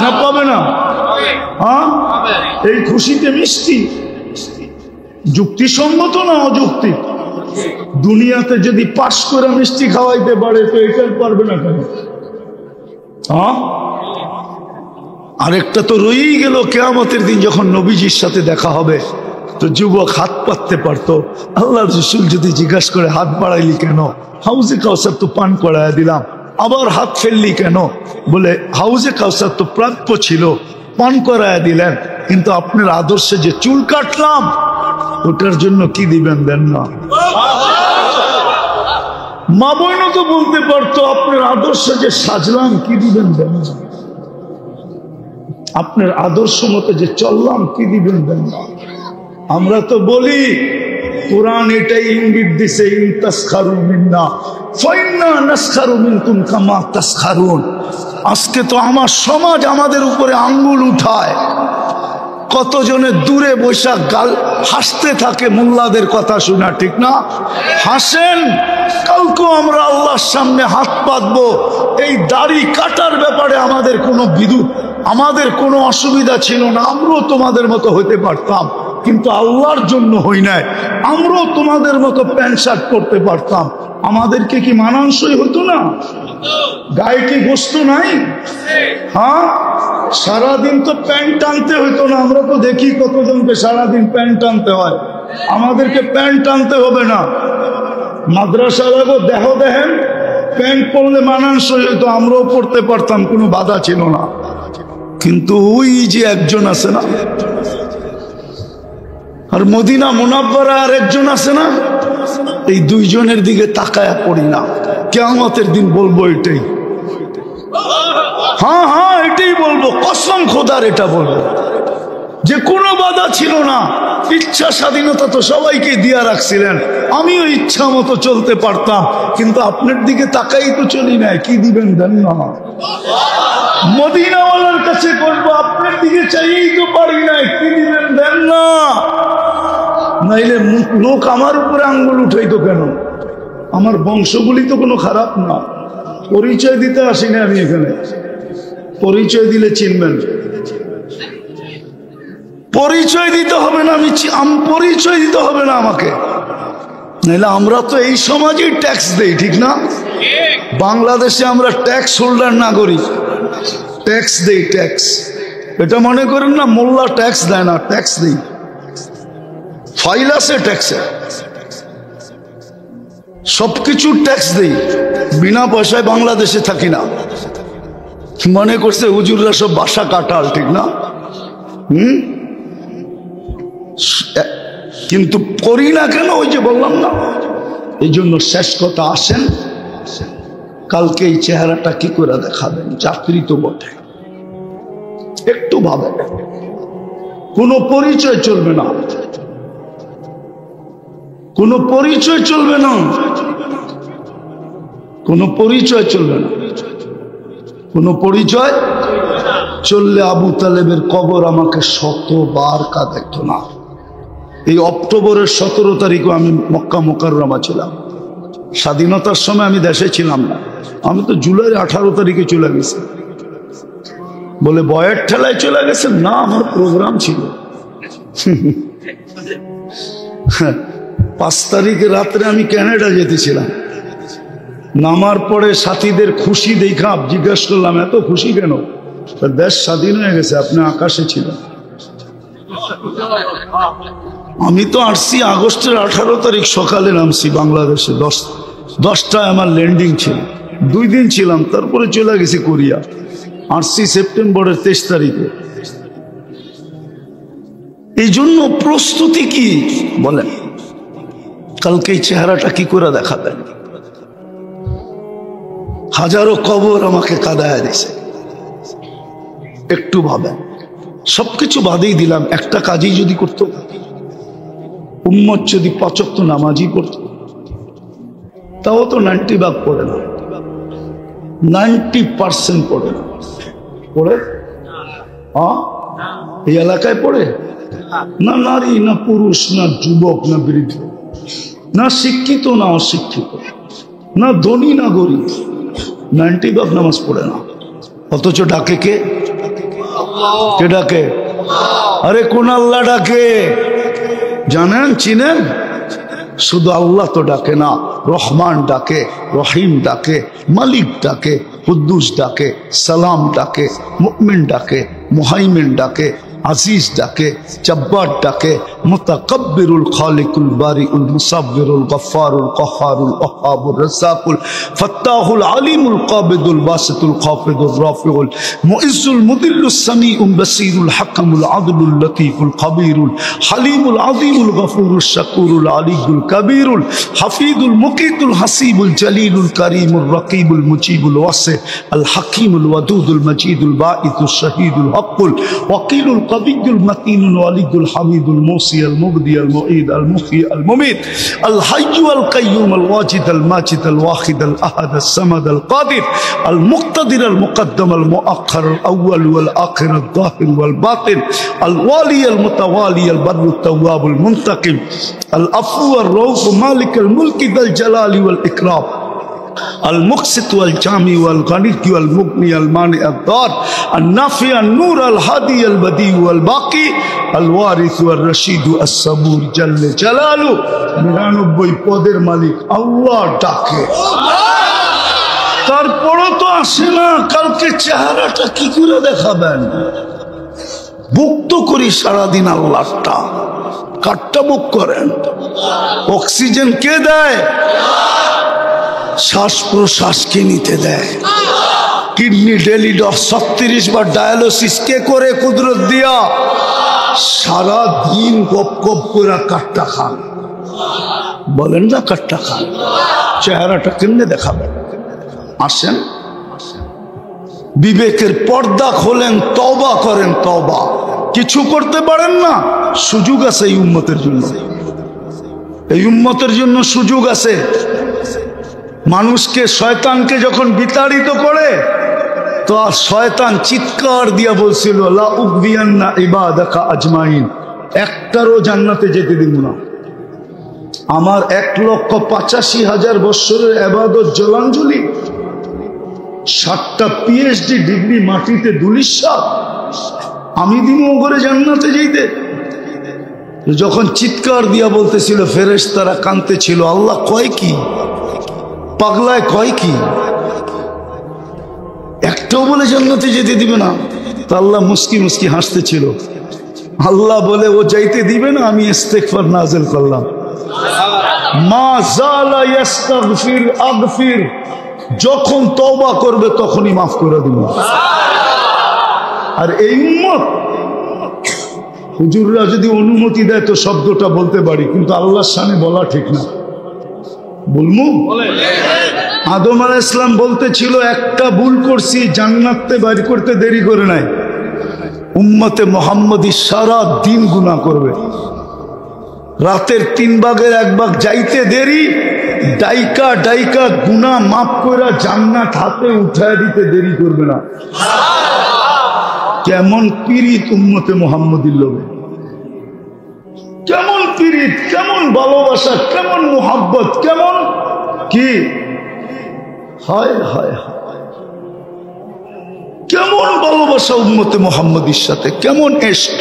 না? পাবে না? হ্যাঁ, এই খুশিতে মিষ্টি যুক্তিসঙ্গত না অযৌক্তিক? দুনিয়াতে যদি পাশ করে মিষ্টি খাওয়াইতে পারে, তো এটা পারবে না কেন? হ্যাঁ, আরেকটা তো রয়েই গেল, কিয়ামতের দিন যখন নবীজির সাথে দেখা হবে, তো যুবক হাত পাততে পারতো। আল্লাহর রাসূল যদি জিজ্ঞাসা করে, হাত বাড়াইলি কেন? হাউজে কাউসার তো পান করায় দিলাম, আবার হাত ফেললি কেন? বলে, হাউজে কাউসার তো প্রাপ্য ছিল, পান করায় দিলেন, কিন্তু আপনার আদর্শে যে চুল কাটলাম, ওটার জন্য কি দিবেন? দেন না। মা বোনও তো বলতে পারতো, আপনার আদর্শে যে সাজলাম, কি দিবেন? দেন না। আপনার আদর্শ মতো যে চললাম, কি দিবেন? দেন না। আমরা তো বলি, কোরআন এটাই ইঙ্গিত দিছে, ইন তাসখারু মিন্না ফাইন্না নাসখারু মিনকুম কামা তাসখারুন। আজকে তো আমার সমাজ আমাদের উপরে আঙ্গুল উঠায়, কতজনে দূরে বৈশাখ গাল হাসতে থাকে মোল্লাদের কথা শোনা, ঠিক না? হাসেন, কালকেও আমরা আল্লাহর সামনে হাত পাতবো। এই দাড়ি কাটার ব্যাপারে আমাদের কোনো বিদ্যুৎ, আমাদের কোনো অসুবিধা ছিল না, আমরাও তোমাদের মতো হতে পারতাম। কিন্তু আল্লাহর জন্য হই নাই। আমরাও তোমাদের মতো প্যান্ট শার্ট পরতে পারতাম, আমাদেরকে কি মানানসই হতো না? গায়ে কি গোস্ত নাই? হ্যাঁ, সারাদিন তো প্যান্ট টানতে হইতো না। আমরা তো দেখি কতজনকে সারাদিন প্যান্ট টানতে হয়, আমাদেরকে প্যান্ট টানতে হবে না। মাদ্রাসা লাগো দেহ দেখেন, প্যান্ট পরলে মানানসই হইতো, আমরাও পড়তে পারতাম, কোনো বাধা ছিল না। কিন্তু ওই যে একজন আছে না, আর মদিনা মুনাব্বারা আর একজন আছে না, এই দুইজনের দিকে তাকায়া পড়ি না। কিয়ামতের দিন বলবো এটাই, হ্যাঁ হ্যাঁ এটাই বলবো, কসম খোদার এটা বলবো যে কোনো বাধা ছিল না। ইচ্ছা স্বাধীনতা তো সবাইকে দিয়া রাখছিলেন, আমিও ইচ্ছা মতো চলতে পারতাম, কিন্তু আপনার দিকে তাকাই তো চলি না। কি দিবেন দেন না, মদিনাওয়ালার কাছে করবো, আপনার দিকে চাইয়েই তো পারি না। কি দিবেন দেন না, নাইলে লোক আমার উপরে আঙ্গুল উঠাইতো কেন? আমার বংশগুলি তো কোনো খারাপ না। পরিচয় দিতে আসি না আমি এখানে, পরিচয় দিলে চিনবেন। পরিচয় দিতে হবে না, পরিচয় দিতে হবে না আমাকে, নাহলে আমরা তো এই সমাজেই ট্যাক্স দেই, ঠিক না? বাংলাদেশে আমরা ট্যাক্স হোল্ডার নাগরিক, ট্যাক্স দেই, ট্যাক্স। এটা মনে করেন না মোল্লা ট্যাক্স দেয় না, ট্যাক্স দেই, ফাইল আছে ট্যাক্সে, সবকিছু ট্যাক্স দেই, বিনা পয়সায় বাংলাদেশে থাকি না। মনে করছে হুজুররা সব বাসা কাটাল, ঠিক না? কিন্তু করি না কেন? ওই যে বললাম না। এই জন্য শেষ কথা, আসেন কালকে এই চেহারাটা কি করে দেখাবেন? চাকরি তো বটে, একটু ভাবেন। কোনো পরিচয় চলবে না, কোনো পরিচয় চলবে না, কোনো পরিচয় চলবে না। কোনো পরিচয় চললে আবু তালেবের কবর আমাকে 100বার কাঁদাইতো না। এই অক্টোবরের 17 তারিখও আমি মক্কা মুকাররমা ছিলাম। স্বাধীনতার সময় আমি দেশে ছিলাম না, আমি তো জুলাই 18 তারিখে চলে গেছি। বলে বয়ের ঠেলায় চলে গেছেন? না, আমার প্রোগ্রাম ছিল। 5 তারিখে রাত্রে আমি ক্যানাডা যেতেছিলাম। নামার পরে সাথীদের খুশি দেখা জিজ্ঞাসা করলাম, এত খুশি কেন? দেশ স্বাধীন হয়ে গেছে, আপনি আকাশে ছিলেন। আমি তো আসছি আগস্টের 18 তারিখ সকালে নামছি বাংলাদেশে, 10টায় আমার ল্যান্ডিং ছিল। 2 দিন ছিলাম, তারপরে চলে গেছি কোরিয়া। আসছি সেপ্টেম্বরের 23 তারিখে। এই জন্য প্রস্তুতি কি বলেন? কালকে এই চেহারাটা কি করে দেখাবেন? হাজারো কবর আমাকে কাঁদায় দিছে। একটু ভাবেন, সবকিছু বাদেই দিলাম, একটা কাজই যদি করতো, উম্মত যদি 5 ওয়াক্ত নামাজই পড়তো, তাও তো 90 ভাগ পড়ে না, 90% পড়ে না। পড়ে? এই এলাকায় পড়ে না? নারী না পুরুষ, না যুবক না বৃদ্ধ, না শিক্ষিত না অশিক্ষিত, না ধনী না গরিব, 90 ভাগ নামাজ পড়ে না। অথচ ডাকে কে? কে ডাকে? আরে কোন আল্লাহ ডাকে জানেন, চিনেন? শুধু আল্লাহ তো ডাকে না, রহমান ডাকে, রহিম ডাকে, মালিক ডাকে, কুদ্দুস ডাকে, সালাম ডাকে, মুমিন ডাকে, মুহাইমিন ডাকে, আজিজ ডাকে, জব্বার ডাকে, মুতাকাব্বিরুল খালিকুল বারিউল মুসাব্বিরুল গফফারুল কহ্হারুল ওয়াহ্হাবুর রাজ্জাকুল ফাত্তাহুল আলিমুল কাবিদুল বাসিতুল খাফিদুর রাফিউল মুইজ্জুল মুদিল্লুস সামিউল বাসিরুল হাকামুল আদলুল লতীফুল খবীরুল হালিমুল আযীমুল গফুরুশ শাকুরুল আলিয়ুল কবীরুল হাফিজুল মুকিতুল হাসিবুল জলিলুল করিমুর রকিবুল মুজিবুল ওয়াসি আল হাকিমুল ওয়াদুদুল মজিদুল বাঈসুশ শাহীদুল হকুল ওয়াকিলুল القوي المتين الولي الحميد الموصي المبدي المعيد المحيي المميت الحي القيوم الواجد الماجد الواحد الأحد الصمد القادر المقتدر المقدم المؤخر الأول والآخر الظاهر والباطن الوالي المتوالي البر التواب المنتقم العفو الرؤوف مالك الملك ذا الجلال والإكرام আল মুকসিত ওয়াল জামি ওয়াল গানিক ওয়াল মুগনি আল মানি আদ দার আন নাফি আন নূর আল হাদি আল বদি ওয়াল বাকি আল ওয়ারিস ওয়াল রশিদ আস সাবুর জাল্লে জালালু। 99 পদের মালিক আল্লাহ ডাকে, তারপরও তো আসে না। কালকে চেহারাটা কি করে দেখাবেন? বুক তো করি সারাদিন আল্লাহটা, কাঠটা বুক করেন। অক্সিজেন কে দেয়? শ্বাস প্রশ্বাস কে নিতে দেয়? কিডনি ডেলি 36 বার ডায়ালিসিস কে করে? কুদরত দিয়া। সারাদিন গপ গপ করে কাঠটা খান, বলেন না কাঠটা খান। চেহারাটা কেমনে দেখাবেন? আসেন, বিবেকের পর্দা খোলেন, তওবা করেন। তওবা কিছু করতে পারেন না, সুযোগ আছে এই উম্মতের জন্য। এই উম্মতের জন্য সুযোগ আছে। মানুষকে, শয়তানকে যখন বিতাড়িত করে, তো আর শয়তান চিৎকার দিয়া বলছিল লা উগবিয়ান্না ইবাদাকা আজমাইন, একটারও জান্নাতে যেতে দিব না। আমার 1,85,000 বৎসরের ইবাদত জলাঞ্জলি, 7টা PhD ডিগ্রি মাটিতে দুলিশাত, আমি দিব করে জান্নাতে যেতে? যখন চিৎকার দিয়া বলতেছিল, ফেরেশতারা কাঁদতেছিল, আল্লাহ কয় কি? পাগলায় কয় কি? একটাও বলে জান্নাতে যেতে দিবে না। তা আল্লাহ মুস্কি মুস্কি হাসতেছিল। আল্লাহ বলে ও যাইতে দিবে না, আমি ইস্তেগফার নাযিল করলাম। মা জালা ইস্তাগফির আগফির, যখন তওবা করবে তখনই মাফ করে দিব। আর এই উম্মত, হুজুররা যদি অনুমতি দেয় তো শব্দটা বলতে পারি, কিন্তু আল্লাহর শানে বলা ঠিক না। বলমু? আদম আলাইহিস সালাম বলতেছিল একটা ভুল করছি, জান্নাতে বাইর করতে দেরি করে নাই। উম্মতে মুহাম্মদী সারা দিন গুনাহ করবে, রাতের 3 ভাগের 1 ভাগ যাইতে দেরি, ডাইকা ডাইকা গুনাহ মাফ কইরা জান্নাত হাতে উঠায় দিতে দেরি করবে না। কেমন পীড়িত উম্মতে মুহাম্মদীর লোকে, কেমন পীড়িত, কেমন ভালোবাসা, কেমন মুহাব্বত, কেমন কি! হায় হায় হায়, কেমন ভালোবাসা উম্মতে মুহাম্মদীর সাথে, কেমন ইশক,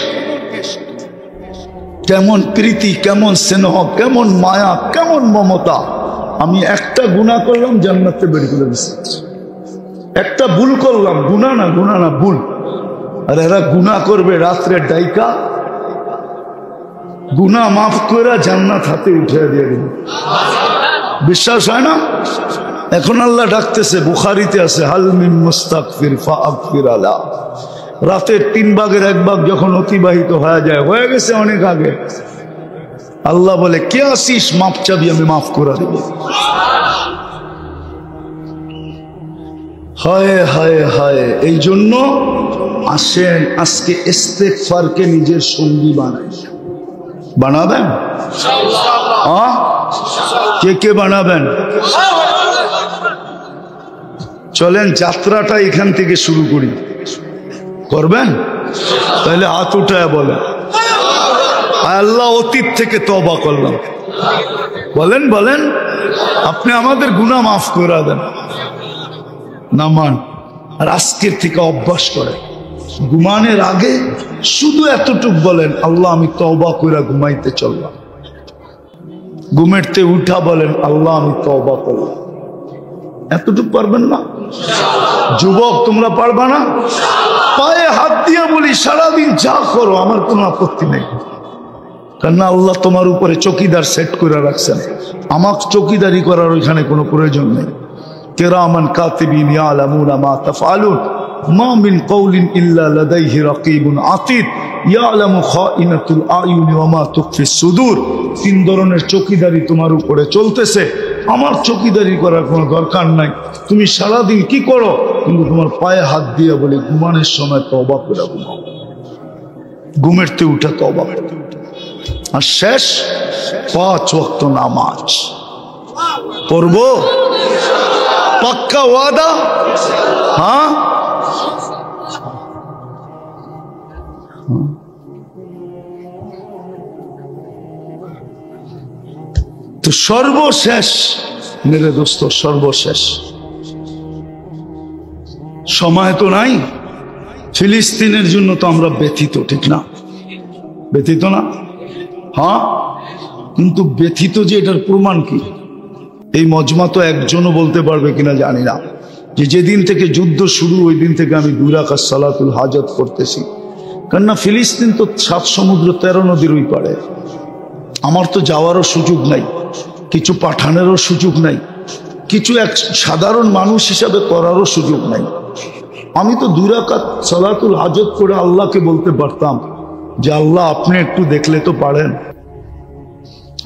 কেমন প্রীতি, কেমন স্নেহ, কেমন মায়া, কেমন মমতা। আমি একটা গুনাহ করলাম, জান্নাতে বের করে দিছি। একটা ভুল করলাম, গুনাহ না ভুল। আর এরা গুনাহ করবে রাত্রে ডাইকা, গুনাহ মাফ করে জান্নাত হাতে উঠে দিয়ে দিবে। বিশ্বাস হয় না? এখন আল্লাহ ডাকতেছে, বুখারীতে আছে, হাল মিন মুস্তাগফির ফাগফির আলা। রাতের 3 ভাগের 1 ভাগ যখন অতিবাহিত হয়ে যায়, হয়ে গেছে অনেক আগে, আল্লাহ বলে কে আসিস, মাপ চাবি, আমি মাফ করে দেব। হায় হায় হায়। এই জন্য আসেন আজকে ইস্তেগফারকে নিজের সঙ্গী বানাই। বানাবেন? কে কে বানাবেন? চলেন যাত্রাটা এখান থেকে শুরু করি। করবেন? তাহলে হাত উঠায় বলেন, আল্লাহ অতীত থেকে তওবা করলাম। বলেন বলেন, আপনি আমাদের গুনাহ মাফ করে দেন। নামান। আর আজকের থেকে অভ্যাস করেন, ঘুমানোর আগে শুধু এতটুকু বলেন, আল্লাহ আমি তওবা কইরা ঘুমাইতে চললাম। ঘুমেরতে উঠা বলেন, আল্লাহ আমি তওবা করলাম। এতটুকু পারবেন না? যুবক তোমরা পারবা না? পায়ে হাত দিয়ে বলি, সারাদিন যা করো আমার কোনো আপত্তি নেই, কারণ আল্লাহ তোমার উপরে চৌকিদার সেট করে রাখছেন। আমার চৌকিদারি করার ওইখানে কোনো প্রয়োজন নেই। কিরামান কাতিবিন ইয়ালামুনা মা তাফআলুন মা মিন কওলিন ইল্লা লাদাইহি রাকিবুন আতীদ ইয়ালামু খাইনাতুল আয়ুনি ওয়া মা তুখফিস সুদূর। 3 ধরনের চৌকিদারি তোমার উপরে চলতেছে। আমার চৌকিদারি করার কোনো দরকার নাই। তুমি সারাদিন কি করো, কিন্তু তোমার পায়ে হাত দিয়ে বলি, ঘুমানোর সময় তওবা করে ঘুমাও, ঘুমেরতে উঠে তওবা। আর শেষ 5 ওয়াক্ত নামাজ পড়ব, পাক্কা ওয়াদা? হ্যাঁ, তো সর্বশেষ মেরে দোস্ত সর্বশেষ সময় তো নাই। ফিলিস্তিনের জন্য তো আমরা ব্যথিত, ঠিক না? ব্যথিত না? হ্যাঁ, কিন্তু ব্যথিত যে এটার প্রমাণ কি? এই মজমা তো একজনও বলতে পারবে কিনা জানি না যে যেদিন থেকে যুদ্ধ শুরু ওই দিন থেকে আমি 2 রাকাত সালাতুল হাজত করতেছি। কেননা ফিলিস্তিন তো 7 সমুদ্র 13 নদীর ওই পারে। আমার তো যাওয়ারও সুযোগ নাই, কিছু পাঠানোরও সুযোগ নাই, কিছু এক সাধারণ মানুষ হিসাবে করারও সুযোগ নাই। আমি তো 2 রাকাত সালাতুল হাজত করে আল্লাহকে বলতে পারতাম যে আল্লাহ আপনি একটু দেখলে তো পারেন।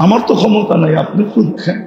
আমার তো ক্ষমতা নাই, আপনি একটু দেখেন।